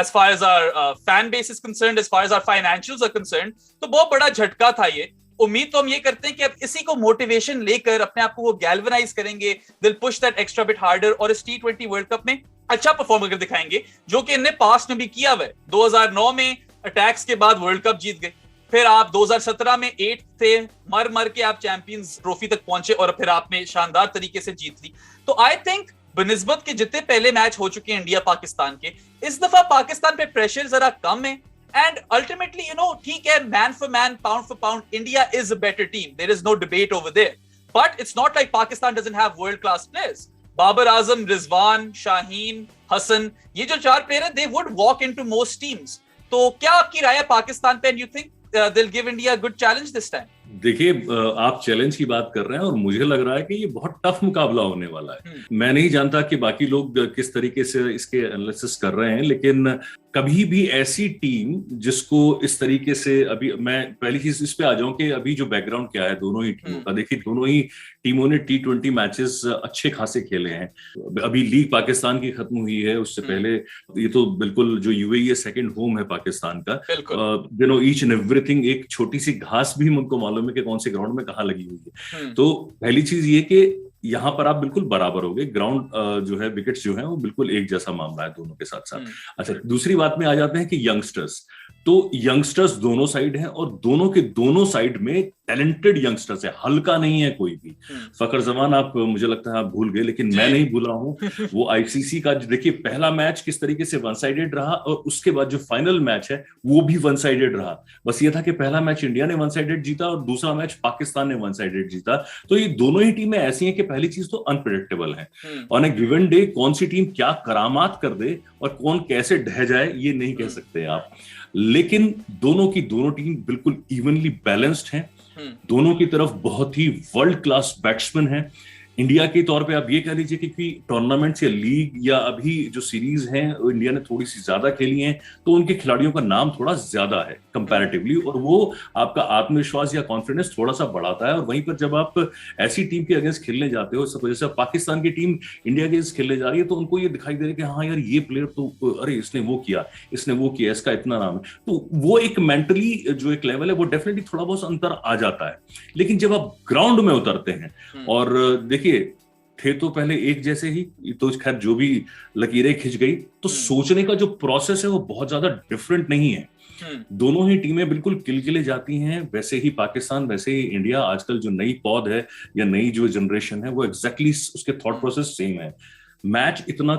as far as our fan base is concerned, as far as our financials are concerned, तो बहुत बड़ा झटका था ये। उम्मीद तो हम ये करते हैं कि अब इसी को मोटिवेशन लेकर अपने आप को वो गैल्वनाइज करेंगे, दिल push that extra bit harder, और इस T20 वर्ल्ड कप में अच्छा परफॉर्म करके दिखाएंगे, जो कि इन्हें पास्ट में भी किया हुआ है। 2009 में अटैक्स के बाद वर्ल्ड कप जीत गए, फिर आप 2017 में 8 थे, मर के आप चैंपियंस ट्रॉफी तक पहुंचे, और फिर आपने शानदार तरीके से जीत ली। तो आई थिंक बनिस्बत के जितने पहले मैच हो चुके हैं इंडिया पाकिस्तान के, इस दफा पाकिस्तान पे प्रेशर जरा कम है, एंड अल्टीमेटली ठीक है, man for man, pound for pound, India is a better team, there is no debate over there, but it's not like Pakistan doesn't have world class players. Babar Azam, Rizwan, Shaheen, Hasan, ये जो 4 प्लेयर हैं, they would walk into most teams. तो क्या आपकी राय है पाकिस्तान पे, and you think they'll give India a good challenge this time?
देखिए, आप चैलेंज की बात कर रहे हैं और मुझे लग रहा है कि ये बहुत टफ मुकाबला होने वाला है। मैं नहीं जानता कि बाकी लोग किस तरीके से इसके एनालिसिस कर रहे हैं, लेकिन कभी भी ऐसी टीम जिसको इस तरीके से, अभी मैं पहली चीज इस पे आ जाऊं कि अभी जो बैकग्राउंड क्या है दोनों ही टीमों का। देखिए, दोनों ही टीमों ने T20 मैचेस अच्छे खासे खेले हैं। अभी लीग पाकिस्तान की खत्म हुई है, उससे पहले ये तो बिल्कुल जो यूएई है सेकंड होम है पाकिस्तान का। ईच एंड एवरीथिंग, एक छोटी सी घास भी उनको मालूम है कि कौन से ग्राउंड में कहाँ लगी हुई है। तो पहली चीज ये कि यहाँ पर आप बिल्कुल बराबर हो गए, ग्राउंड जो है, विकेट्स जो है वो बिल्कुल एक जैसा मामला है दोनों के साथ साथ। अच्छा, दूसरी बात में आ जाते हैं कि यंगस्टर्स, तो यंगस्टर्स दोनों साइड हैं और दोनों के दोनों साइड में टैलेंटेड यंगस्टर्स है, हल्का नहीं है कोई भी। फखर जमान आप, मुझे लगता है आप भूल गए, लेकिन मैं नहीं भूला हूं वो आईसीसी का देखिए पहला मैच किस तरीके से वन साइडेड रहा, और उसके बाद जो फाइनल मैच है वो भी वन साइडेड रहा। बस ये था कि पहला मैच इंडिया ने वन साइडेड जीता और दूसरा मैच पाकिस्तान ने वन साइडेड जीता। तो ये दोनों ही टीमें ऐसी हैं कि पहली चीज तो अनप्रेडिक्टेबल है, ऑन ए गिवन डे कौन सी टीम क्या करामात कर दे और कौन कैसे ढह जाए ये नहीं कह सकते आप। लेकिन दोनों की दोनों टीम बिल्कुल इवनली बैलेंस्ड हैं, दोनों की तरफ बहुत ही वर्ल्ड क्लास बैट्समैन हैं। इंडिया के तौर पे आप ये कह लीजिए कि टूर्नामेंट्स या लीग या अभी जो सीरीज हैं इंडिया ने थोड़ी सी ज्यादा खेली हैं, तो उनके खिलाड़ियों का नाम थोड़ा ज्यादा है कंपैरेटिवली, और वो आपका आत्मविश्वास या कॉन्फिडेंस थोड़ा सा बढ़ाता है। और वहीं पर जब आप ऐसी टीम के अगेंस्ट खेलने जाते हो, सपोज जैसे पाकिस्तान की टीम इंडिया के अगेंस्ट खेलने जा रही है, तो उनको ये दिखाई दे रहा है कि हाँ यार ये प्लेयर तो, अरे इसने वो किया, इसने वो किया, इसका इतना नाम है। तो वो एक मेंटली जो एक लेवल है वो डेफिनेटली थोड़ा बहुत अंतर आ जाता है। लेकिन जब आप ग्राउंड में उतरते हैं, और देखिए थे तो पहले एक जैसे ही, तो खैर जो भी लकीरें खिंच गई, तो सोचने का जो प्रोसेस है वो बहुत ज्यादा डिफरेंट नहीं है। दोनों ही टीमें बिल्कुल किलकिले जाती हैं, वैसे ही पाकिस्तान वैसे ही इंडिया। आजकल जो नई पौध है या नई जो जनरेशन है वो एग्जैक्टली उसके थॉट प्रोसेस सेम है। मैच इतना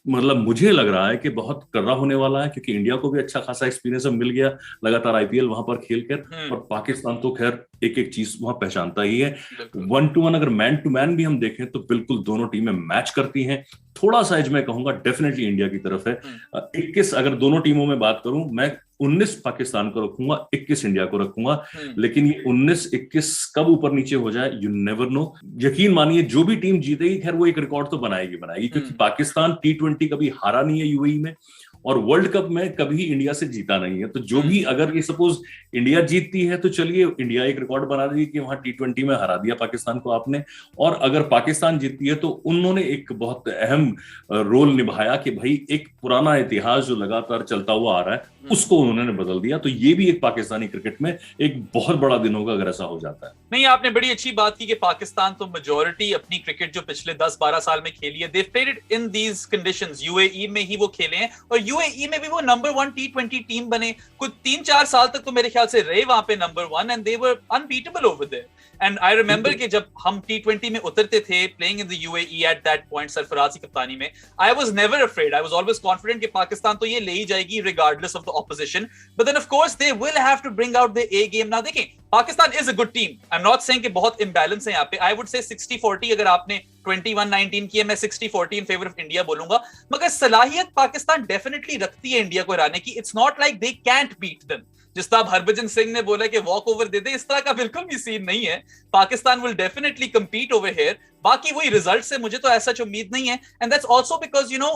मतलब मुझे लग रहा है कि बहुत कर्रा होने वाला है, क्योंकि इंडिया को भी अच्छा खासा एक्सपीरियंस मिल गया लगातार आईपीएल वहां पर खेलकर, और पाकिस्तान तो खैर एक एक चीज वहां पहचानता ही है। 1-to-1 अगर मैन टू मैन भी हम देखें तो बिल्कुल दोनों टीमें मैच करती हैं। थोड़ा सा एज मैं कहूंगा डेफिनेटली इंडिया की तरफ है। 21 अगर दोनों टीमों में बात करूं, मैं 19 पाकिस्तान को रखूंगा, 21 इंडिया को रखूंगा। लेकिन ये 19-21 कब ऊपर नीचे हो जाए यू नेवर नो। यकीन मानिए जो भी टीम जीतेगी खैर वो एक रिकॉर्ड तो बनाएगी, क्योंकि पाकिस्तान T20 कभी हारा नहीं है यूएई में, और वर्ल्ड कप में कभी इंडिया से जीता नहीं है। तो जो भी, अगर ये सपोज इंडिया जीतती है तो चलिए इंडिया एक रिकॉर्ड बना देगी कि वहां T20 में हरा दिया पाकिस्तान को आपने, और अगर पाकिस्तान जीतती है तो उन्होंने एक बहुत अहम रोल निभाया कि भाई एक पुराना इतिहास जो लगातार चलता हुआ आ रहा है उसको उन्होंने बदल दिया। तो ये भी एक पाकिस्तानी क्रिकेट में एक बहुत बड़ा दिन होगा अगर ऐसा हो जाता है।
नहीं, आपने बड़ी अच्छी बात की कि पाकिस्तान तो मेजॉरिटी अपनी क्रिकेट जो पिछले 10-12 साल में खेली है, they played it in these conditions. UAE में ही वो खेले हैं, और यूएई में भी वो नंबर 1 T20 टीम बने। कुछ 3-4 साल तक तो मेरे ख्याल से रहे वहां पे number 1, and they were unbeatable over there. And I remember कि जब हम T20 में उतरते थे, playing in the UAE at that point, Sarfaraz की कप्तानी में, I was never afraid, I was always confident कि पाकिस्तान तो ये ले ही जाएगी regardless of the opposition. But then of course they will have to bring out the A game. Now देखें, Pakistan is a good team, I am not saying कि बहुत imbalance है यहाँ पे। आई वुड से 60-40 अगर आपने 21-19 की है, मैं 60-40 इन फेवर ऑफ इंडिया बोलूंगा। मगर सलाहियत पाकिस्तान डेफिनेटली रखती है इंडिया को हराने की। It's not like they can't beat them. जिस तरह हरभजन सिंह ने बोला कि वॉक ओवर दे दे, इस तरह का बिल्कुल भी सीन नहीं है। Pakistan will definitely compete over here. बाकी वही रिजल्ट से मुझे तो ऐसा उम्मीद नहीं है, and that's also because you know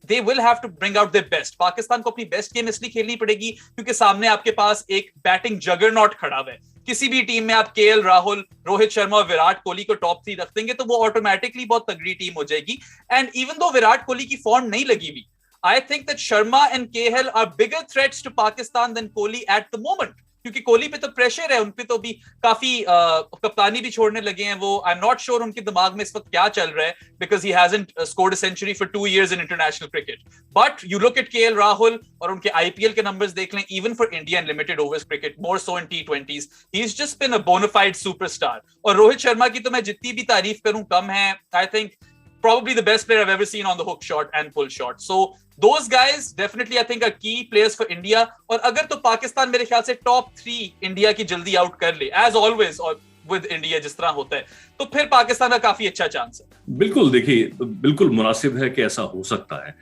they will have to bring out their best. Pakistan को अपनी बेस्ट गेम इसलिए खेलनी पड़ेगी क्योंकि सामने आपके पास एक बैटिंग जगरनॉट खड़ा हुआ है। किसी भी टीम में आप केएल राहुल, रोहित शर्मा और विराट कोहली को टॉप 3 रख देंगे तो वो ऑटोमेटिकली बहुत तगड़ी टीम हो जाएगी। And even though Virat Kohli की फॉर्म नहीं लगी हुई, I think that Sharma and KL are bigger threats to Pakistan than Kohli at the moment, क्योंकि कोहली पे तो प्रेशर है, उन पे तो भी काफी कप्तानी भी छोड़ने लगे हैं वो। आई एम नॉट श्योर उनके दिमाग में इस वक्त क्या चल रहा है, because he hasn't scored a century for 2 years in international cricket. But you look at KL Rahul और उनके आईपीएल के नंबर्स देख लें, even for India in limited overs cricket, more so in T20s, he is just been a bona fide superstar. और रोहित शर्मा की तो मैं जितनी भी तारीफ करूं कम है। I think probably the best player I've ever seen on the hook shot and pull shot. So those guys definitely I think are key players for India. और अगर तो पाकिस्तान मेरे ख्याल से टॉप 3 इंडिया की जल्दी आउट कर ले, as always, और विद इंडिया जिस तरह होता है, तो फिर पाकिस्तान का काफी अच्छा चांस है।
बिल्कुल, देखिए बिल्कुल मुनासिब है कि ऐसा हो सकता है।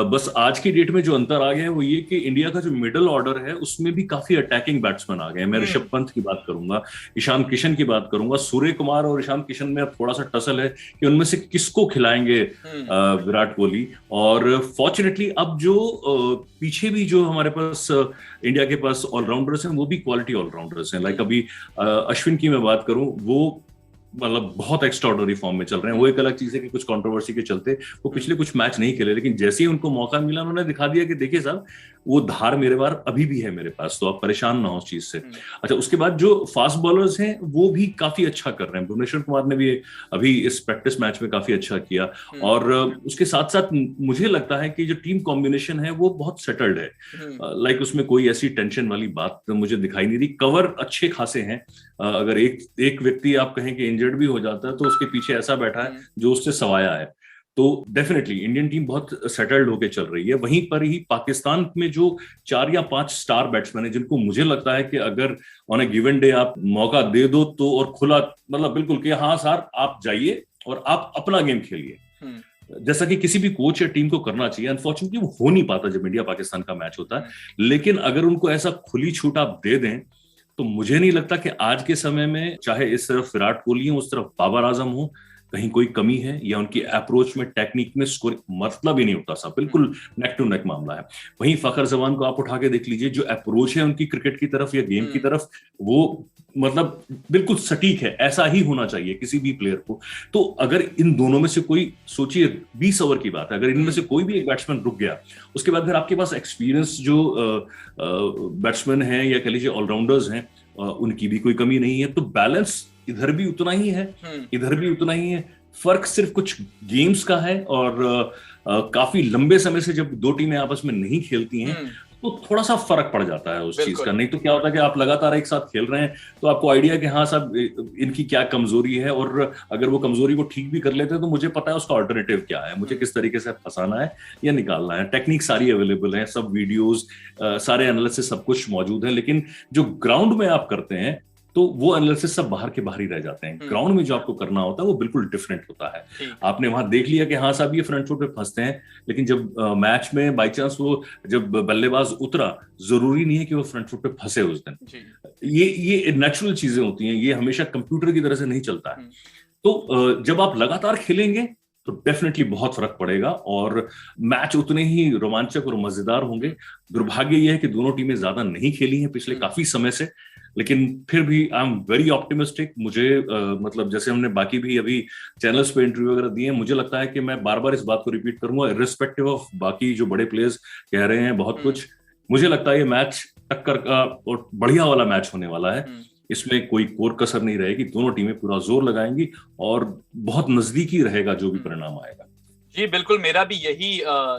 बस आज की डेट में जो अंतर आ गया है वो ये कि इंडिया का जो मिडिल ऑर्डर है उसमें भी काफी अटैकिंग बैट्समैन आ गए हैं। मैं ऋषभ पंत की बात करूंगा, ईशान किशन की बात करूंगा, सूर्य कुमार और ईशान किशन में अब थोड़ा सा टसल है कि उनमें से किसको खिलाएंगे विराट कोहली। और फॉर्चुनेटली अब जो पीछे भी जो हमारे पास इंडिया के पास ऑलराउंडर्स हैं वो भी क्वालिटी ऑलराउंडर्स हैं। लाइक अभी अश्विन की मैं बात करूं, वो मतलब बहुत एक्स्ट्राऑर्डिनरी फॉर्म में चल रहे हैं। वो एक अलग चीज है कि कुछ कंट्रोवर्सी के चलते वो पिछले कुछ मैच नहीं खेले, लेकिन जैसे ही उनको मौका मिला उन्होंने दिखा दिया कि देखिए साहब वो धार मेरे बार अभी भी है मेरे पास, तो आप परेशान ना हो उस चीज से। अच्छा, उसके बाद जो फास्ट बॉलर्स हैं वो भी काफी अच्छा कर रहे हैं। भुवनेश्वर कुमार ने भी अभी इस प्रैक्टिस मैच में काफी अच्छा किया। और उसके साथ साथ मुझे लगता है कि जो टीम कॉम्बिनेशन है वो बहुत सेटल्ड है। लाइक उसमें कोई ऐसी टेंशन वाली बात मुझे दिखाई नहीं रही। कवर अच्छे खासे हैं। अगर एक व्यक्ति आप कहें कि इंजर्ड भी हो जाता है तो उसके पीछे ऐसा बैठा है जो उससे सवाया है। तो डेफिनेटली इंडियन टीम बहुत सेटल्ड होके चल रही है। वहीं पर ही पाकिस्तान में जो 4 या 5 स्टार बैट्समैन है जिनको मुझे लगता है कि अगर ऑन ए गिवन डे आप मौका दे दो तो, और खुला मतलब बिल्कुल कि हाँ सर आप जाइए और आप अपना गेम खेलिए, जैसा कि किसी भी कोच या टीम को करना चाहिए। अनफॉर्चुनेटली वो हो नहीं पाता जब इंडिया पाकिस्तान का मैच होता है। लेकिन अगर उनको ऐसा खुली छूट आप दे दें तो मुझे नहीं लगता कि आज के समय में चाहे इस तरफ विराट कोहली हो उस तरफ बाबर आजम हो कहीं कोई कमी है, या उनकी अप्रोच में टेक्निक में स्कोर मतलब ही नहीं होता सा। बिल्कुल नेक टू नेक मामला है। वहीं फखर जमान को आप उठा के देख लीजिए, जो अप्रोच है उनकी क्रिकेट की तरफ या गेम की तरफ वो मतलब बिल्कुल सटीक है। ऐसा ही होना चाहिए किसी भी प्लेयर को। तो अगर इन दोनों में से कोई, सोचिए 20 ओवर की बात है, अगर इनमें से कोई भी एक बैट्समैन रुक गया, उसके बाद फिर आपके पास एक्सपीरियंस जो बैट्समैन हैं या कह लीजिए ऑलराउंडर्स हैं उनकी भी कोई कमी नहीं है, तो बैलेंस इधर भी उतना ही है इधर भी उतना ही है। फर्क सिर्फ कुछ गेम्स का है। और काफी लंबे समय से जब दो टीमें आपस में नहीं खेलती हैं तो थोड़ा सा फर्क पड़ जाता है उस चीज का। नहीं तो क्या होता है कि आप लगातार एक साथ खेल रहे हैं तो आपको आइडिया कि हाँ साहब इनकी क्या कमजोरी है, और अगर वो कमजोरी को ठीक भी कर लेते हैं तो मुझे पता है उसका अल्टरनेटिव क्या है, मुझे किस तरीके से फंसाना है या निकालना है। टेक्निक सारी अवेलेबल है, सब वीडियोस सारे एनालिसिस सब कुछ मौजूद है। लेकिन जो ग्राउंड में आप करते हैं तो वो एनालिसिस सब बाहर के बाहर ही रह जाते हैं। ग्राउंड में जो आपको करना होता है वो बिल्कुल डिफरेंट होता है। आपने वहां देख लिया कि हाँ साहब ये फ्रंट फुट पे फंसते हैं, लेकिन जब मैच में बाई चांस वो जब बल्लेबाज उतरा, जरूरी नहीं है कि वो फ्रंट फुट पे फंसे उस दिन। ये नेचुरल चीजें होती हैं, ये हमेशा कंप्यूटर की तरह से नहीं चलता है। तो जब आप लगातार खेलेंगे तो डेफिनेटली बहुत फर्क पड़ेगा और मैच उतने ही रोमांचक और मजेदार होंगे। दुर्भाग्य यह है कि दोनों टीमें ज्यादा नहीं खेली हैं पिछले काफी समय से, लेकिन फिर भी आई एम वेरी ऑप्टिमिस्टिक। मुझे मतलब जैसे हमने बाकी भी अभी चैनल्स पे इंटरव्यू वगैरह दिए, मुझे लगता है कि मैं बार बार इस बात को रिपीट करूंगा, इर्रिस्पेक्टिव ऑफ बाकी जो बड़े प्लेयर्स कह रहे हैं बहुत कुछ, मुझे लगता है ये मैच टक्कर का और बढ़िया वाला मैच होने वाला है। इसमें कोई कोर कसर नहीं रहेगी, दोनों टीमें पूरा जोर लगाएंगी और बहुत नजदीकी रहेगा जो भी परिणाम आएगा।
जी बिल्कुल, मेरा भी यही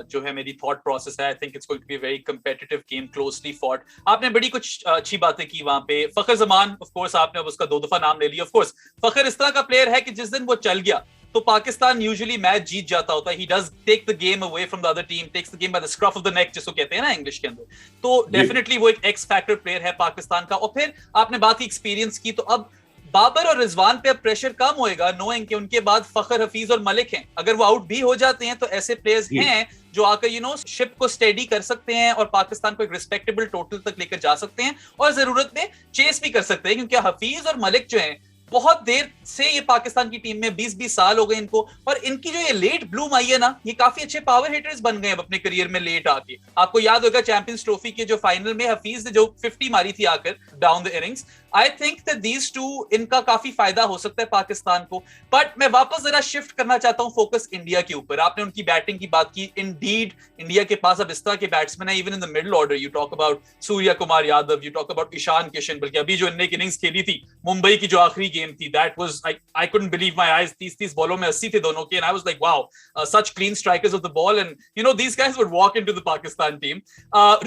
जो है मेरी थॉट प्रोसेस है। I think it's going to be a very competitive game, closely fought. आपने बड़ी कुछ अच्छी बातें की वहां पे। फखर जमान ऑफ कोर्स आपने अब उसका 2 दफा नाम ले लिया। ऑफ कोर्स फखर इस तरह का प्लेयर है कि जिस दिन वो चल गया तो पाकिस्तान यूजुअली मैच जीत जाता होता है। He does take the game away from the other team, takes the game by the scruff of the neck जिसको कहते हैं ना इंग्लिश के अंदर। तो डेफिनेटली वो एक एक्स फैक्टर प्लेयर है पाकिस्तान का। और फिर आपने बात की एक्सपीरियंस की, तो अब बाबर और रिजवान पे अब प्रेशर कम होएगा, नोइंग कि उनके बाद फखर, हफीज और मलिक हैं। अगर वो आउट भी हो जाते हैं तो ऐसे प्लेयर्स हैं जो आकर शिप को स्टेडी कर सकते हैं और पाकिस्तान को एक रिस्पेक्टेबल टोटल तक लेकर जा सकते हैं और जरूरत में चेस भी कर सकते हैं। क्योंकि हफीज और मलिक जो हैं बहुत देर से ये पाकिस्तान की टीम में 20-20 साल हो गए इनको, और इनकी जो ये लेट ब्लूम आई है ना, ये काफी अच्छे पावर हिटर्स बन गए अब अपने करियर में लेट आके। आपको याद होगा चैंपियंस ट्रॉफी के जो फाइनल में हफीज ने जो 50 मारी थी आकर down the innings. I think that these two, इनका काफी फायदा हो सकता है पाकिस्तान को। बट मैं वापस जरा शिफ्ट करना चाहता हूं फोकस इंडिया के ऊपर। आपने उनकी बैटिंग की बात की। इंडीड इंडिया के पास अब इस तरह के बैट्समैन है, even in the middle order. You talk about Surya Kumar Yadav, you talk about Ishan Kishan, बल्कि अभी जो इनने इनिंग्स खेली थी मुंबई की जो आखिरी गेम थी, that was I couldn't believe my eyes. 30 बॉलों में 80 थे दोनों के, and I was like, wow, such clean strikers of the ball, and these guys would walk into the Pakistan team.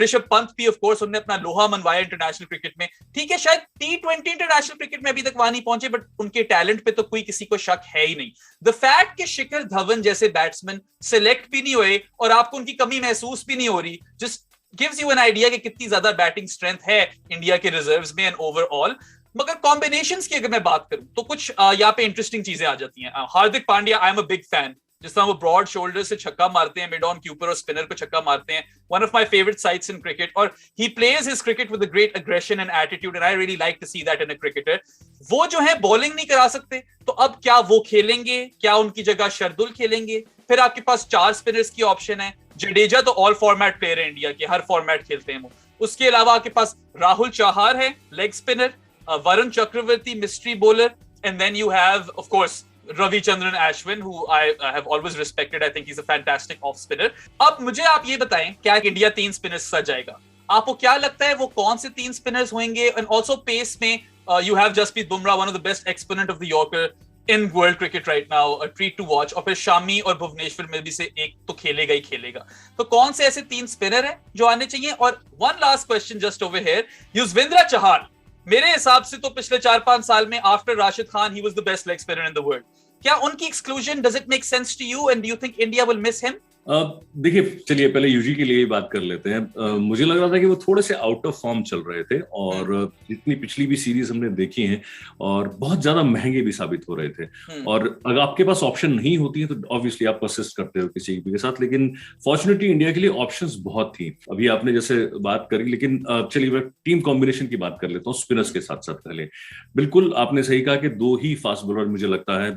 Rishabh Pant भी of course उन्होंने अपना लोहा मनवाया इंटरनेशनल क्रिकेट में। ठीक है, शायद T20 इंटरनेशनल क्रिकेट में अभी तक वहां नहीं पहुंचे, बट उनके टैलेंट पे तो कोई किसी को शक है ही नहीं। द फैक्ट कि शिखर धवन जैसे बैट्समैन सिलेक्ट भी नहीं हुए और आपको उनकी कमी महसूस भी नहीं हो रही, just gives you an idea कि कितनी ज्यादा बैटिंग स्ट्रेंथ है इंडिया के रिजर्व्स में एंड ओवरऑल। मगर कॉम्बिनेशंस की अगर मैं बात करूं तो कुछ यहाँ पे इंटरेस्टिंग चीजें आ जाती हैं। Hardik Pandya, I am a big fan, जिस तरह वो ब्रॉड शोल्डर से छक्का मारते हैं, मिड ऑन क्यूपर और स्पिनर को छक्का मारते हैं, one of my favourite sights in cricket, और he plays his cricket with a great aggression and attitude and I really like to see that in a cricketer. वो जो है बॉलिंग नहीं करा सकते, तो अब क्या वो खेलेंगे? क्या उनकी जगह शरदुल खेलेंगे? फिर आपके पास 4 स्पिनर्स की ऑप्शन है। जडेजा तो ऑल फॉर्मेट प्लेयर है इंडिया के, हर फॉर्मेट खेलते हैं वो। उसके अलावा आपके पास राहुल चौहार है, leg spinner, Varun Chakravarthy, mystery bowler, and then you have of course Ravichandran Ashwin, who I have always respected. I think he's a fantastic off spinner. अब मुझे आप ये बताएं, क्या इंडिया 3 स्पिनर्स से जाएगा? आपको क्या लगता है वो कौन से 3 स्पिनर्स होंगे? एंड ऑल्सो पेस में you have Jasprit Bumrah, one of the best exponent of the Yorker in world cricket right now, a treat to watch. और फिर शामी और भुवनेश्वर में भी से एक तो खेलेगा ही खेलेगा। तो कौन से ऐसे 3 स्पिनर हैं जो आने चाहिए? और one last question just over here, Yuzvendra Chahal मेरे हिसाब से तो पिछले 4-5 साल में after Rashid Khan he was the best leg spinner in the world. क्या उनकी exclusion, does it make sense to you and do you think India will miss him?
देखिए, चलिए पहले यूजी के लिए ही बात कर लेते हैं। मुझे लग रहा था कि वो थोड़े से आउट ऑफ फॉर्म चल रहे थे, और जितनी पिछली भी सीरीज हमने देखी हैं और बहुत ज्यादा महंगे भी साबित हो रहे थे। और अगर आपके पास ऑप्शन नहीं होती है तो ऑब्वियसली आप परसिस्ट करते हो किसी के साथ, लेकिन फॉर्चुनेटली इंडिया के लिए ऑप्शंस बहुत थी। अभी आपने जैसे बात करी, लेकिन चलिए मैं टीम कॉम्बिनेशन की बात कर लेता हूँ स्पिनर्स के साथ साथ। पहले बिल्कुल आपने सही कहा कि 2 ही फास्ट बॉलर मुझे लगता है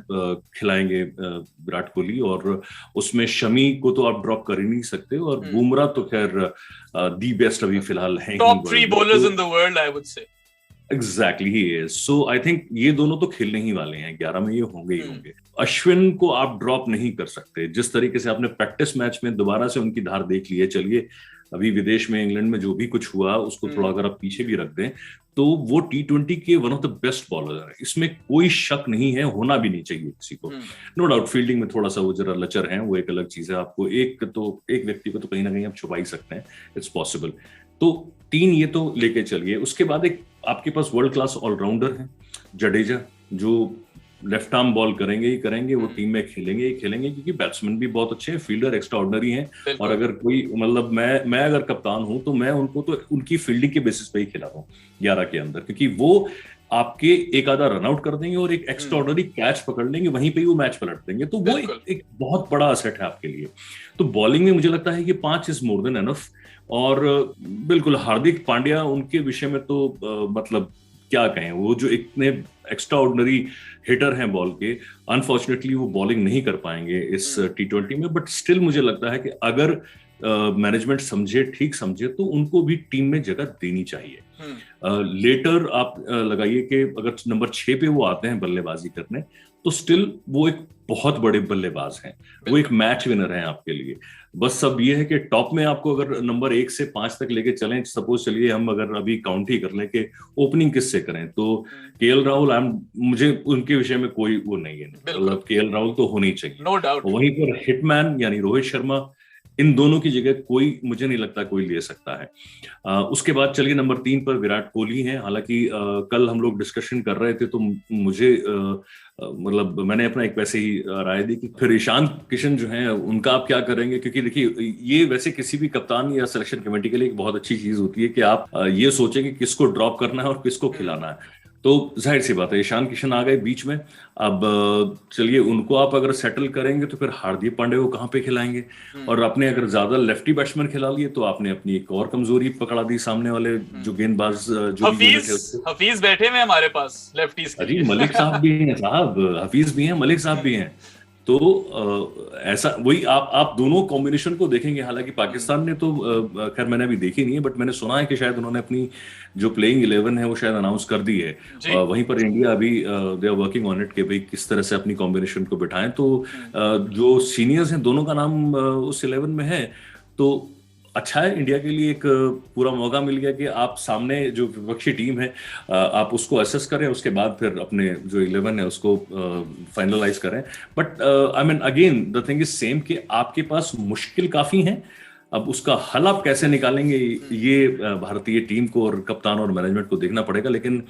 खिलाएंगे विराट कोहली, और उसमें शमी को तो आप ड्रॉप कर ही नहीं सकते, और बुमराह तो खैर दी बेस्ट अभी फिलहाल है,
top 3 bowlers in the world I would से।
Exactly he is. So I think ये दोनों तो खेलने ही वाले हैं, 11 में ये होंगे ही होंगे। अश्विन को आप ड्रॉप नहीं कर सकते, जिस तरीके से आपने प्रैक्टिस मैच में दोबारा से उनकी धार देख ली है। चलिए अभी विदेश में इंग्लैंड में जो भी कुछ हुआ उसको थोड़ा अगर आप पीछे भी रख दें, तो वो T20 के one of the best bowler है, इसमें कोई शक नहीं है, होना भी नहीं चाहिए किसी को। नो डाउट फील्डिंग में थोड़ा सा वो जरा लचर है, वो एक अलग चीज है। आपको एक व्यक्ति को तो कहीं ना कहीं आप छुपा ही सकते हैं, इट्स पॉसिबल। तो 3 ये तो लेके चलिए। उसके बाद एक आपके पास वर्ल्ड क्लास ऑलराउंडर है जडेजा, जो लेफ्ट आर्म बॉल करेंगे ही करेंगे, वो टीम में खेलेंगे ही खेलेंगे, क्योंकि बैट्समैन भी बहुत अच्छे हैं, फील्डर एक्स्ट्रा ऑर्डिनरी हैं। और अगर कोई मतलब मैं अगर कप्तान हूं तो मैं उनको तो उनकी फील्डिंग के बेसिस पे ही खिलाता हूँ 11 के अंदर, क्योंकि वो आपके एक आधा रनआउट कर देंगे और एक एक्स्ट्रा ऑर्डिनरी कैच पकड़ लेंगे, वहीं पे ही वो मैच पलट देंगे। तो वो एक बहुत बड़ा असेट है आपके लिए। तो बॉलिंग में मुझे लगता है कि 5 इज मोर देन एनफ। और बिल्कुल हार्दिक पांड्या, उनके विषय में तो मतलब क्या कहें, वो जो इतने एक्स्ट्रा ऑर्डिनरी हिटर हैं बॉल के, अनफॉर्चुनेटली वो बॉलिंग नहीं कर पाएंगे इस T20 में। बट स्टिल मुझे लगता है कि अगर मैनेजमेंट समझे, ठीक समझे, तो उनको भी टीम में जगह देनी चाहिए। लेटर आप लगाइए कि अगर नंबर 6 पे वो आते हैं बल्लेबाजी करने, तो स्टिल वो एक बहुत बड़े बल्लेबाज हैं, वो एक मैच विनर हैं आपके लिए। बस सब ये है कि टॉप में आपको अगर नंबर 1 से 5 तक लेके चलें, सपोज चलिए हम अगर अभी काउंट ही कर लें कि ओपनिंग किससे करें, तो केएल राहुल, मुझे उनके विषय में कोई वो नहीं है, मतलब केएल राहुल तो होनी चाहिए, नो डाउट। वहीं पर हिटमैन यानी रोहित शर्मा, इन दोनों की जगह कोई मुझे नहीं लगता कोई ले सकता है। उसके बाद चलिए नंबर 3 पर विराट कोहली हैं। हालांकि कल हम लोग डिस्कशन कर रहे थे तो मुझे मतलब मैंने अपना एक वैसे ही राय दी कि फिर ईशान किशन जो हैं उनका आप क्या करेंगे, क्योंकि देखिए ये वैसे किसी भी कप्तान या सिलेक्शन कमेटी के लिए एक बहुत अच्छी चीज होती है कि आप ये सोचें कि किसको ड्रॉप करना है और किसको खिलाना है। तो जाहिर सी बात है ईशान किशन आ गए बीच में। अब चलिए उनको आप अगर सेटल करेंगे तो फिर हार्दिक पांड्या को कहाँ पे खिलाएंगे, और आपने अगर ज्यादा लेफ्टी बैट्समैन खिला लिए तो आपने अपनी एक और कमजोरी पकड़ा दी सामने वाले जो गेंदबाज जो
हफीज बैठे हुए हमारे पास लेफ्टीज।
अजी मलिक साहब भी हैं साहब, हफीज भी हैं, मलिक साहब भी हैं। तो ऐसा वही आप दोनों कॉम्बिनेशन को देखेंगे। हालांकि पाकिस्तान ने तो खैर मैंने अभी देखी नहीं है, बट मैंने सुना है कि शायद उन्होंने अपनी जो प्लेइंग 11 है वो शायद अनाउंस कर दी है। वहीं पर इंडिया अभी they are working on it कि भाई किस तरह से अपनी कॉम्बिनेशन को बिठाएं। तो जो सीनियर्स हैं दोनों का नाम उस 11 में है, तो अच्छा है, इंडिया के लिए एक पूरा मौका मिल गया कि आप सामने जो विपक्षी टीम है आप उसको असेस करें, उसके बाद फिर अपने जो 11 है उसको फाइनलाइज करें। But I mean again the thing is same कि आपके पास मुश्किल काफी है, अब उसका हल आप कैसे निकालेंगे ये भारतीय टीम को और कप्तान और मैनेजमेंट को देखना पड़ेगा। लेकिन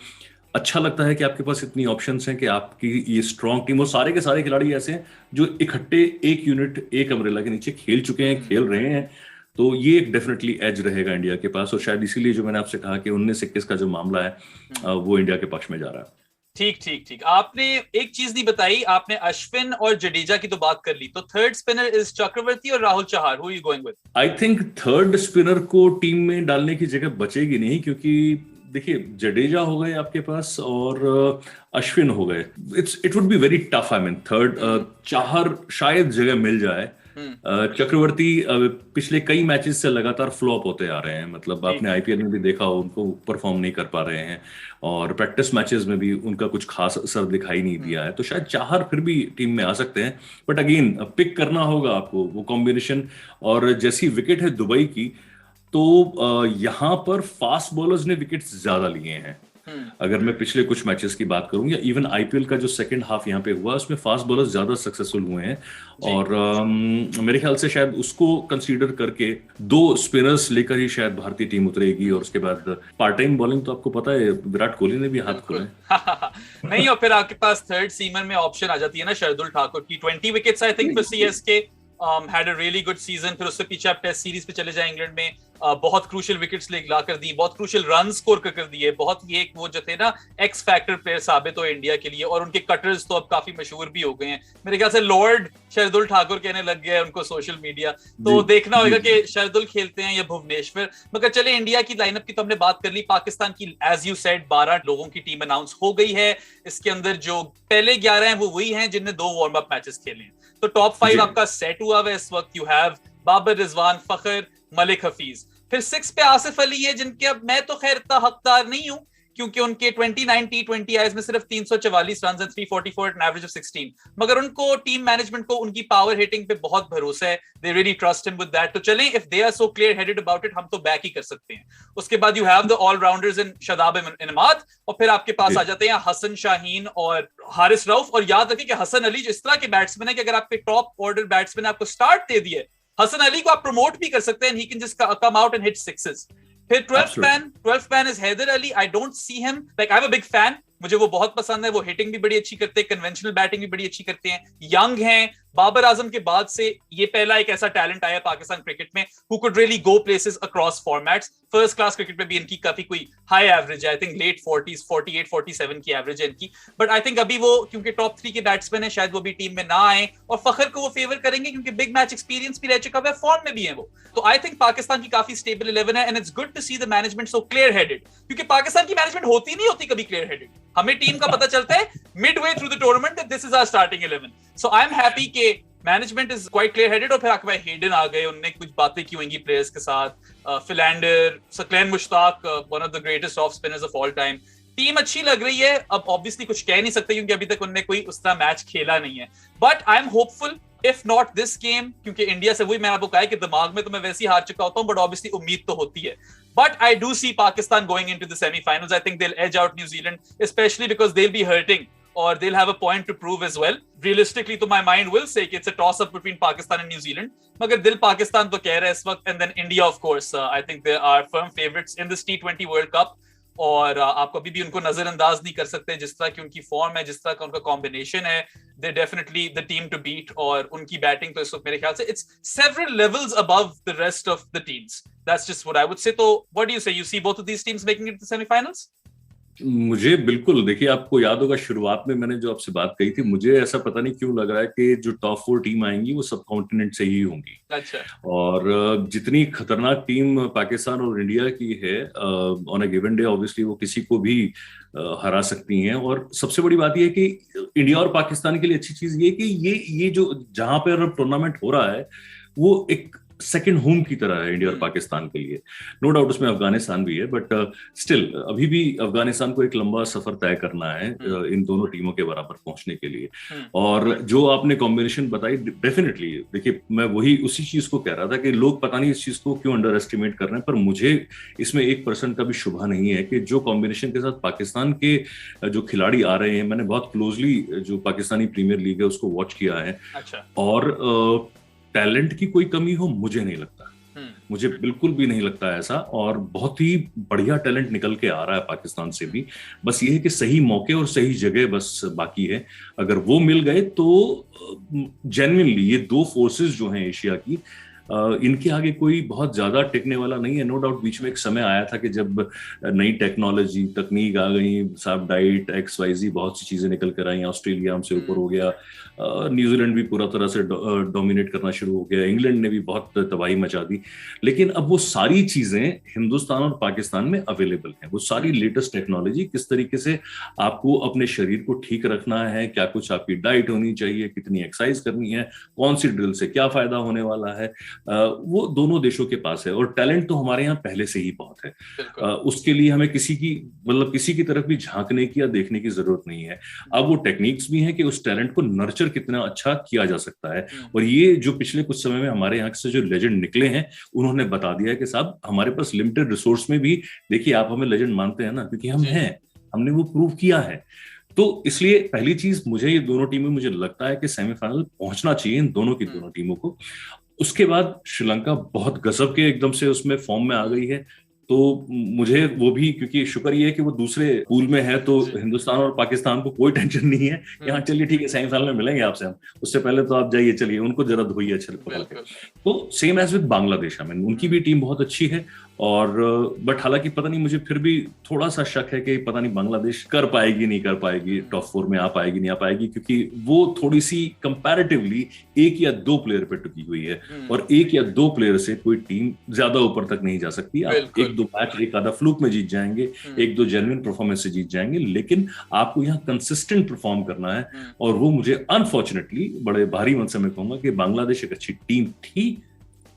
अच्छा लगता है कि आपके पास इतनी ऑप्शंस हैं कि आपकी ये स्ट्रॉन्ग टीम और सारे के सारे खिलाड़ी ऐसे हैं जो इकट्ठे एक यूनिट एक अम्ब्रेला के नीचे खेल चुके हैं, खेल रहे हैं। तो ये एक डेफिनेटली एज रहेगा इंडिया के पास, और शायद इसीलिए जो मैंने आपसे कहा कि 19-21 का जो मामला है वो इंडिया के पक्ष में जा रहा है।
ठीक ठीक ठीक। आपने एक चीज नहीं बताई, आपने अश्विन और जडेजा की तो बात कर ली, तो थर्ड स्पिनर इज चक्रवर्ती और Rahul Chahar, who are you going with?
I think third spinner को टीम में डालने की जगह बचेगी नहीं, क्योंकि देखिए जडेजा हो गए आपके पास और अश्विन हो गए, it would be very tough. I mean third Chahar शायद जगह मिल जाए। चक्रवर्ती पिछले कई मैचेस से लगातार फ्लॉप होते आ रहे हैं, मतलब आपने आईपीएल में भी देखा हो, उनको परफॉर्म नहीं कर पा रहे हैं, और प्रैक्टिस मैचेस में भी उनका कुछ खास असर दिखाई नहीं दिया है। तो शायद चाहर फिर भी टीम में आ सकते हैं, बट अगेन पिक करना होगा आपको वो कॉम्बिनेशन। और जैसी विकेट है दुबई की, तो यहाँ पर फास्ट बॉलर्स ने विकेट्स ज्यादा लिए हैं। अगर मैं पिछले कुछ मैचेस की बात करूं या इवन आईपीएल का जो सेकंड हाफ यहाँ पे हुआ, उसमें फास्ट बॉलर्स ज्यादा सक्सेसफुल हुए हैं, और मेरे ख्याल से शायद उसको कंसीडर करके 2 स्पिनर्स लेकर ही शायद भारतीय टीम उतरेगी। और उसके बाद पार्ट टाइम बॉलिंग तो आपको पता है विराट कोहली ने भी हाथ खोले
नहीं, और फिर आपके पास थर्ड सीमर में ऑप्शन आ जाती है ना शार्दुल ठाकुर की। 20 wickets I think for CSK, had a really good season। फिर उससे पीछे आप टेस्ट सीरीज पे चले जाए इंग्लैंड में, बहुत क्रूशियल विकेट्स ला कर दी, बहुत क्रूशियल रन स्कोर कर दिए, बहुत ये वो जो थे ना एक्स फैक्टर प्लेयर साबित हुए इंडिया के लिए। और उनके कटर्स तो अब काफी मशहूर भी हो गए हैं, मेरे ख्याल से लॉर्ड शार्दुल ठाकुर कहने लग गया है उनको सोशल मीडिया। तो देखना होगा कि शार्दुल खेलते हैं या भुवनेश्वर। मगर चले इंडिया की लाइनअप की तो हमने बात कर ली, पाकिस्तान की एज यू सेड 12 लोगों की टीम अनाउंस हो गई है। इसके अंदर जो पहले 11 हैं वो वही हैं जिनने 2 वार्म अप मैचेस खेले हैं। तो टॉप 5 आपका सेट हुआ है इस वक्त। यू हैव बाबर रिजवान, फखर, मलिक हफीज। फिर 6 पे आसिफ अली है, जिनके अब मैं तो खैर इतना हकदार नहीं हूं, क्योंकि उनके 29 T20 आईज में सिर्फ 344 run and 344 at an average of 16। मगर उनको टीम मैनेजमेंट को उनकी पावर हिटिंग पे बहुत भरोसा है, they really trust him with that. तो चलें, if they are so clear headed about it, हम तो बैक ही कर सकते हैं। उसके बाद you have the allrounders in Shadab इनामत, और फिर आपके पास आ जाते हैं हसन शाहीन और हारिस रऊफ। और याद रखिए कि हसन अली इस तरह के बैट्समैन है कि अगर आपके टॉप ऑर्डर बैट्समैन आपको स्टार्ट दे दिए, हसन अली को आप प्रमोट भी कर सकते हैं, he can just come out and hit sixes. फिर 12th man is Haider Ali. I don't see him, like I'm a big fan, मुझे वो बहुत पसंद है, वो हिटिंग भी बड़ी अच्छी करते हैं, कन्वेंशनल बैटिंग भी बड़ी अच्छी करते हैं, यंग हैं। बाबर आजम के बाद से ये पहला एक ऐसा टैलेंट आया पाकिस्तान क्रिकेट में who could really go places across formats। First class cricket में भी इनकी काफी कोई हाई एवरेज है, आई थिंक लेट 40s 48-47 की एवरेज है इनकी। बट आई थिंक अभी वो क्योंकि टॉप 3 के बैट्समैन है, शायद वो भी टीम में ना आए, और फखर को वो फेवर करेंगे क्योंकि बिग मैच एक्सपीरियंस भी रह चुका है, फॉर्म में भी है वो। तो आई थिंक पाकिस्तान की काफी स्टेबल 11 है, and it's good to see the management so clear headed, क्योंकि पाकिस्तान की मैनेजमेंट होती नहीं होती कभी क्लियर हेडेड। हमें टीम का पता चलता है midway through the tournament that this is our starting 11। So I am happy के management is quite clear headed. और फिर आपके भाई हेडन आ गए, उनने कुछ बातें की होंगी प्लेयर्स के साथ, Philander, Saqlain Mushtaq, one of the greatest off spinners of all time. Team अच्छी लग रही है। अब ऑब्वियसली कुछ कह नहीं सकते क्योंकि अभी तक उन्होंने कोई उस तरह मैच खेला नहीं है, but I am hopeful if not this game, क्योंकि इंडिया से वही मैं आपको कहा कि दिमाग में तो मैं वैसे ही हार चुका होता हूं, बट ऑब्वियसली उम्मीद तो होती है। But I do see Pakistan going into the semifinals. I think they will edge out New Zealand, specially because they will be hurting or they'll have a point to prove as well. Realistically, to my mind will say it's a toss up between Pakistan and New Zealand. मगर दिल पाकिस्तान तो कह रहा है इस वक्त, and then India of course. I think they are firm favorites in this T20 World Cup. और आप कभी भी उनको नजरअंदाज नहीं कर सकते, जिस तरह की उनकी फॉर्म है, जिस तरह का उनका कॉम्बिनेशन है, they definitely the team to beat। और उनकी बैटिंग तो इस वक्त मेरे ख्याल से it's several levels above the rest of the teams. That's just what I would say. तो what do you say? You see both of these teams making it to the semi-finals?
मुझे बिल्कुल, देखिए आपको याद होगा शुरुआत में मैंने जो आपसे बात कही थी, मुझे ऐसा पता नहीं क्यों लग रहा है कि जो टॉप 4 टीम आएंगी वो सब कॉन्टिनेंट से ही होंगी।
अच्छा।
और जितनी खतरनाक टीम पाकिस्तान और इंडिया की है on a given day, obviously वो किसी को भी हरा सकती हैं। और सबसे बड़ी बात यह है कि इंडिया और पाकिस्तान के लिए अच्छी चीज ये कि ये जो जहां पर टूर्नामेंट हो रहा है वो एक सेकंड होम की तरह है इंडिया और पाकिस्तान के लिए। नो डाउट उसमें अफगानिस्तान भी है, बट स्टिल अभी भी अफगानिस्तान को एक लंबा सफर तय करना है इन दोनों टीमों के बराबर पहुंचने के लिए। और जो आपने कॉम्बिनेशन बताई, डेफिनेटली देखिए मैं वही उसी चीज को कह रहा था कि लोग पता नहीं इस चीज को क्यों अंडर एस्टिमेट कर रहे हैं, पर मुझे इसमें 1% का भी शुभा नहीं है कि जो कॉम्बिनेशन के साथ पाकिस्तान के जो खिलाड़ी आ रहे हैं, मैंने बहुत क्लोजली जो पाकिस्तानी प्रीमियर लीग है उसको वॉच किया है।
अच्छा।
और टैलेंट की कोई कमी हो मुझे नहीं लगता, मुझे बिल्कुल भी नहीं लगता ऐसा। और बहुत ही बढ़िया टैलेंट निकल के आ रहा है पाकिस्तान से भी, बस ये है कि सही मौके और सही जगह बस बाकी है। अगर वो मिल गए तो जेन्युइनली ये 2 फोर्सेस जो हैं एशिया की, इनके आगे कोई बहुत ज्यादा टिकने वाला नहीं है। नो डाउट बीच में एक समय आया था कि जब नई टेक्नोलॉजी तकनीक आ गई, साफ डाइट XYZ बहुत सी चीजें निकल कर आई, ऑस्ट्रेलिया हमसे ऊपर हो गया, न्यूजीलैंड भी पूरा तरह से डोमिनेट करना शुरू हो गया, इंग्लैंड ने भी बहुत तबाही मचा दी। लेकिन अब वो सारी चीजें हिंदुस्तान और पाकिस्तान में अवेलेबल हैं। वो सारी लेटेस्ट टेक्नोलॉजी, किस तरीके से आपको अपने शरीर को ठीक रखना है, क्या कुछ आपकी डाइट होनी चाहिए, कितनी एक्सरसाइज करनी है, कौन सी ड्रिल से क्या फायदा होने वाला है, वो दोनों देशों के पास है। और टैलेंट तो हमारे यहाँ पहले से ही बहुत है। उसके लिए हमें किसी की तरफ भी झांकने की या देखने की जरूरत नहीं है। अब वो टेक्निक्स भी हैं कि उस टैलेंट को नर्चर कितना अच्छा किया जा सकता है। और ये जो पिछले कुछ समय में हमारे यहाँ से जो लेजेंड निकले हैं, उन्होंने बता दिया है कि साहब हमारे पास लिमिटेड रिसोर्स में भी देखिए आप हमें लेजेंड मानते हैं ना, क्योंकि हम हैं, हमने वो प्रूव किया है। तो इसलिए पहली चीज मुझे ये दोनों टीमें, मुझे लगता है कि सेमीफाइनल पहुंचना चाहिए इन दोनों की दोनों टीमों को। उसके बाद श्रीलंका बहुत गजब के एकदम से उसमें फॉर्म में आ गई है, तो मुझे वो भी, क्योंकि शुक्र ये है कि वो दूसरे पूल में है, तो हिंदुस्तान और पाकिस्तान को कोई टेंशन नहीं है। यहाँ चलिए ठीक है सेमीफाइनल में मिलेंगे आपसे हम, उससे पहले तो आप जाइए, चलिए उनको जरा धोइए अच्छे पकड़ के। तो सेम एज विद बांग्लादेश, उनकी भी टीम बहुत अच्छी है। और बट हालांकि पता नहीं, मुझे फिर भी थोड़ा सा शक है कि पता नहीं बांग्लादेश कर पाएगी नहीं कर पाएगी, टॉप 4 में आ पाएगी नहीं आ पाएगी, क्योंकि वो थोड़ी सी कंपैरेटिवली 1 या 2 प्लेयर पे टुकी हुई है। और 1 या 2 प्लेयर से कोई टीम ज्यादा ऊपर तक नहीं जा सकती। आप 1-2 मैच एक आधा फ्लूक में जीत जाएंगे, 1-2 जेन्युइन परफॉर्मेंस से जीत जाएंगे, लेकिन आपको यहाँ कंसिस्टेंट परफॉर्म करना है। और वो मुझे अनफॉर्चुनेटली बड़े भारी मन से मैं कहूंगा कि बांग्लादेश एक अच्छी टीम थी,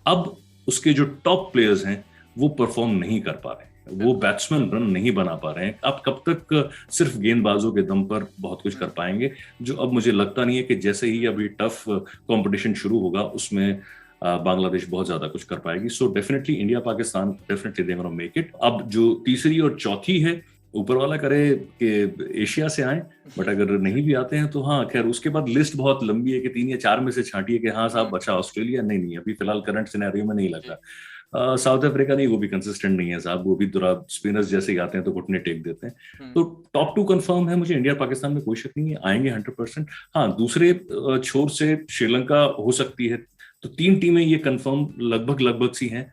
अब उसके जो टॉप प्लेयर्स हैं वो परफॉर्म नहीं कर पा रहे, वो बैट्समैन रन नहीं बना पा रहे हैं। अब कब तक सिर्फ गेंदबाजों के दम पर बहुत कुछ कर पाएंगे, जो अब मुझे लगता नहीं है कि जैसे ही अभी टफ कंपटीशन शुरू होगा उसमें बांग्लादेश बहुत ज्यादा कुछ कर पाएगी। So definitely India Pakistan definitely they gonna make it. अब जो तीसरी और चौथी है, ऊपर वाला करे कि एशिया से आए, बट अगर नहीं भी आते हैं तो हाँ खैर, उसके बाद लिस्ट बहुत लंबी है कि 3 या 4 में से छांटिए कि हाँ साहब अच्छा ऑस्ट्रेलिया नहीं, अभी फिलहाल करंट सिनेरियो में नहीं लग रहा। साउथ अफ्रीका नहीं, वो भी कंसिस्टेंट नहीं है साहब, वो भी दुरा स्पिनर्स जैसे ही आते हैं तो घुटने टेक देते हैं। तो टॉप 2 कंफर्म है मुझे, इंडिया पाकिस्तान में कोई शक नहीं है, आएंगे 100%। हाँ, दूसरे छोर से श्रीलंका हो सकती है, तो 3 टीमें ये कंफर्म लगभग सी हैं।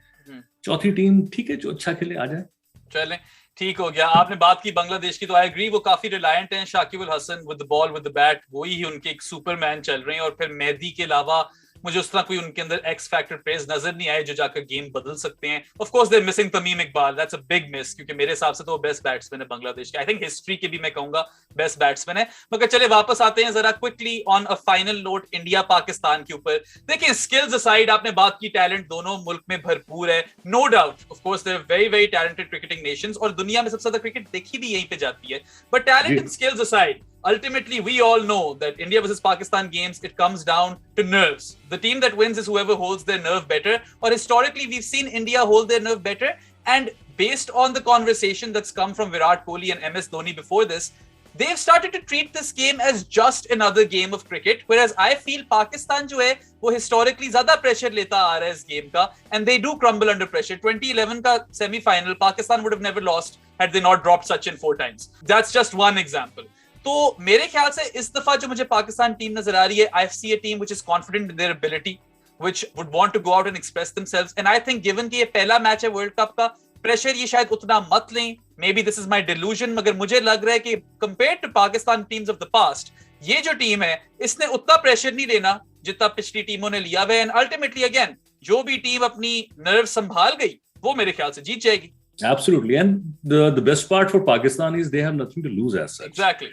चौथी टीम ठीक है, जो अच्छा खेले आ जाए।
चलें, ठीक हो गया। आपने बात की बांग्लादेश की, तो आई एग्री, वो काफी रिलायंट हैं Shakib Al Hasan with the ball with the bat, वही उनके एक सुपरमैन चल रहे हैं। और फिर मेहदी के अलावा मुझे उस तरह कोई उनके अंदर एक्स फैक्टर प्लेयर्स नजर नहीं आए जो जाकर गेम बदल सकते हैं। Of course they are missing Tamim Iqbal, that's a big miss, क्योंकि मेरे हिसाब से तो वो बेस्ट बैट्समैन है बांग्लादेश के, आई थिंक हिस्ट्री के भी मैं कहूंगा बेस्ट बैट्समैन है। मगर चले वापस आते हैं जरा quickly on a final note India Pakistan के ऊपर। देखिए स्किल्स असाइड, आपने बात की टैलेंट दोनों मुल्क में भरपूर है, no doubt, of course they are very very talented cricketing nations, और दुनिया में सबसे ज्यादा क्रिकेट देखी भी यहीं पे जाती है। But talent and skills aside, ultimately we all know that India versus Pakistan games, it comes down to nerves. The team that wins is whoever holds their nerve better, or historically we've seen India hold their nerve better, and based on the conversation that's come from Virat Kohli and MS Dhoni before this, they've started to treat this game as just another game of cricket, whereas I feel Pakistan जो है वो historically ज़्यादा pressure लेता आ रहा है इस game का, and they do crumble under pressure. 2011 का semi-final Pakistan would have never lost had they not dropped Sachin 4 times. That's just one example. तो मेरे ख्याल से इस दफा जो मुझे पाकिस्तान टीम नजर आ रही है, I see a team which is confident in their ability, which would want to go out and express themselves, and I think given कि ये पहला मैच है वर्ल्ड कप का, प्रेशर ये शायद उतना मत लें, maybe this is my delusion, मगर मुझे लग रहा है कि compared to Pakistan teams of the past, ये जो टीम है इसने उतना प्रेशर नहीं लेना जितना पिछली टीमों ने लिया है, एंड अल्टीमेटली अगेन जो भी टीम अपनी नर्व संभाल गई वो मेरे ख्याल से जीत जाएगी।
Absolutely, and the best part for Pakistan is they have nothing to lose as such.
Exactly.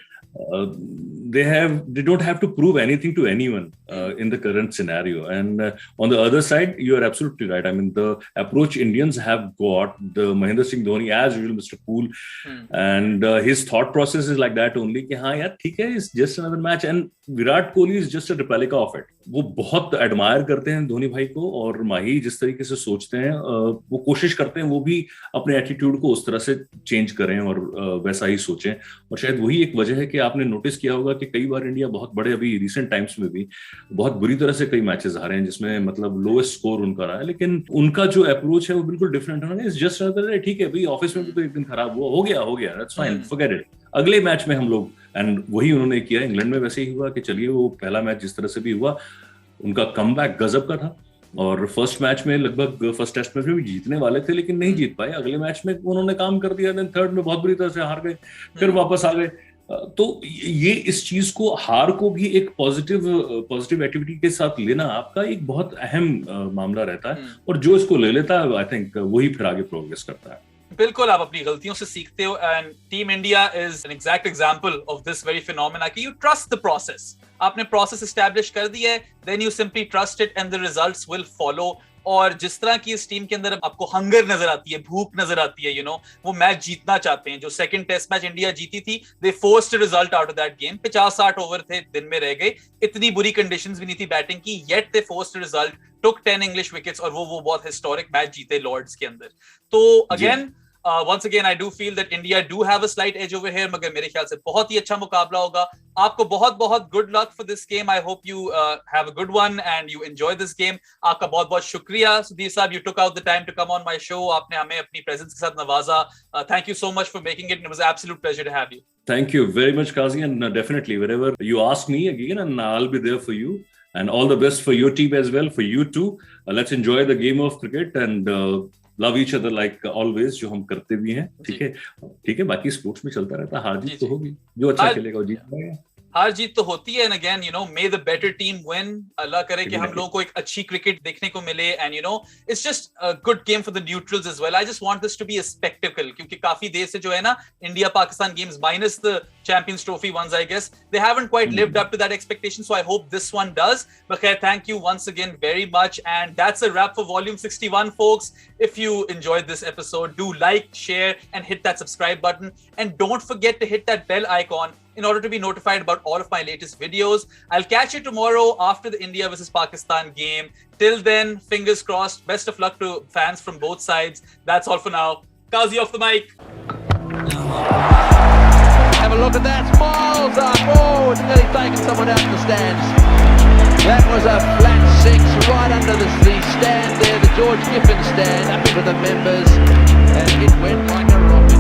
They don't have to prove anything to anyone in the current scenario. And on the other side, you are absolutely right. I mean, the approach Indians have got, the Mahendra Singh Dhoni as usual, Mr. Cool, and his thought process is like that only कि हाँ यार ठीक है, it's just another match, and Virat Kohli is just a replica of it. वो बहुत admire करते हैं धोनी भाई को, और माही जिस तरीके से सोचते हैं वो कोशिश करते हैं वो भी अपने एटीट्यूड को उस तरह से चेंज करें और वैसा ही सोचें। और शायद वही एक वजह है कि आपने नोटिस किया होगा कि कई बार इंडिया बहुत बड़े, अभी रिसेंट टाइम्स में भी बहुत बुरी तरह से कई मैचेस हारे हैं जिसमें मतलब लोएस्ट स्कोर उनका रहा है, लेकिन उनका जो अप्रोच है वो बिल्कुल डिफरेंट है। इट्स जस्ट अनदर, ठीक है भाई ऑफिस में भी तो एक दिन खराब हुआ, हो गया दैट्स फाइन, फॉरगेट इट, अगले मैच में हम लोग, एंड वही उन्होंने किया। इंग्लैंड में वैसे ही हुआ कि चलिए वो पहला मैच जिस तरह से भी हुआ, उनका कमबैक गजब का था, और फर्स्ट मैच में लगभग फर्स्ट टेस्ट मैच में भी जीतने वाले थे लेकिन नहीं जीत पाए। अगले मैच में उन्होंने काम कर दिया, देन थर्ड में बहुत बुरी तरह से हार गए, फिर वापस आ गए। तो ये इस चीज को, हार को भी एक पॉजिटिव एक्टिविटी के साथ लेना आपका एक बहुत अहम मामला रहता है, और जो इसको ले लेता है आई थिंक वही फिर आगे प्रोग्रेस करता है।
बिल्कुल, आप अपनी गलतियों से सीखते हो, and team India is an exact example of this very phenomena कि यू ट्रस्ट द प्रोसेस। आपने प्रोसेस एस्टैब्लिश कर दिया है, then you simply trust it and the results will follow. और जिस तरह की इस टीम के अंदर आपको हंगर नजर आती है, भूख नजर आती है, वो मैच जीतना चाहते हैं। जो सेकंड टेस्ट मैच इंडिया जीती थी, दे forced result out of that game. 50-60 over the, दिन में रह गए, इतनी बुरी कंडीशंस भी नहीं थी बैटिंग की, yet they forced result, took 10 English wickets, और वो बहुत हिस्टोरिक मैच जीते लॉर्ड्स के अंदर। तो again once again, I do feel that India do have a slight edge over here, मगर मेरे ख्याल से बहुत ही अच्छा मुकाबला होगा। आपको बहुत good luck for this game. I hope you have a good one and you enjoy this game. आपका बहुत शुक्रिया सुधीर साहब, you took out the time to come on my show. आपने हमें अपनी presence के साथ नवाजा। Thank you so much for making it. It was an absolute pleasure to have you.
Thank you very much, Qazi, and definitely wherever you ask me again, and I'll be there for you. And all the best for your team as well, for you too. Let's enjoy the game of cricket and love each other like always, जो हम करते भी हैं। ठीक है, बाकी sports में चलता रहता है, हार जीत तो होगी, जो अच्छा खेलेगा वो जीत पाएगा।
हार जीत तो होती है, and again may the better team win. अल्लाह करे कि हम लोगों को एक अच्छी क्रिकेट देखने को मिले, and it's just a good game for the neutrals as well. I just want this to be a spectacle, क्योंकि काफी देर से जो है ना, India Pakistan games minus the champions trophy ones, I guess they haven't quite lived up to that expectation, so I hope this one does. But khair, thank you once again very much, and that's a wrap for volume 61, folks. If you enjoyed this episode, do like, share, and hit that subscribe button, and don't forget to hit that bell icon in order to be notified about all of my latest videos. I'll catch you tomorrow after the India versus Pakistan game. Till then, fingers crossed. Best of luck to fans from both sides. That's all for now. Qazi off the mic.
Have a look at that, miles up, oh, it's nearly taken someone out the stands. That was a flat six right under the stand there, the George Giffen stand, up into the members, and it went like a rocket.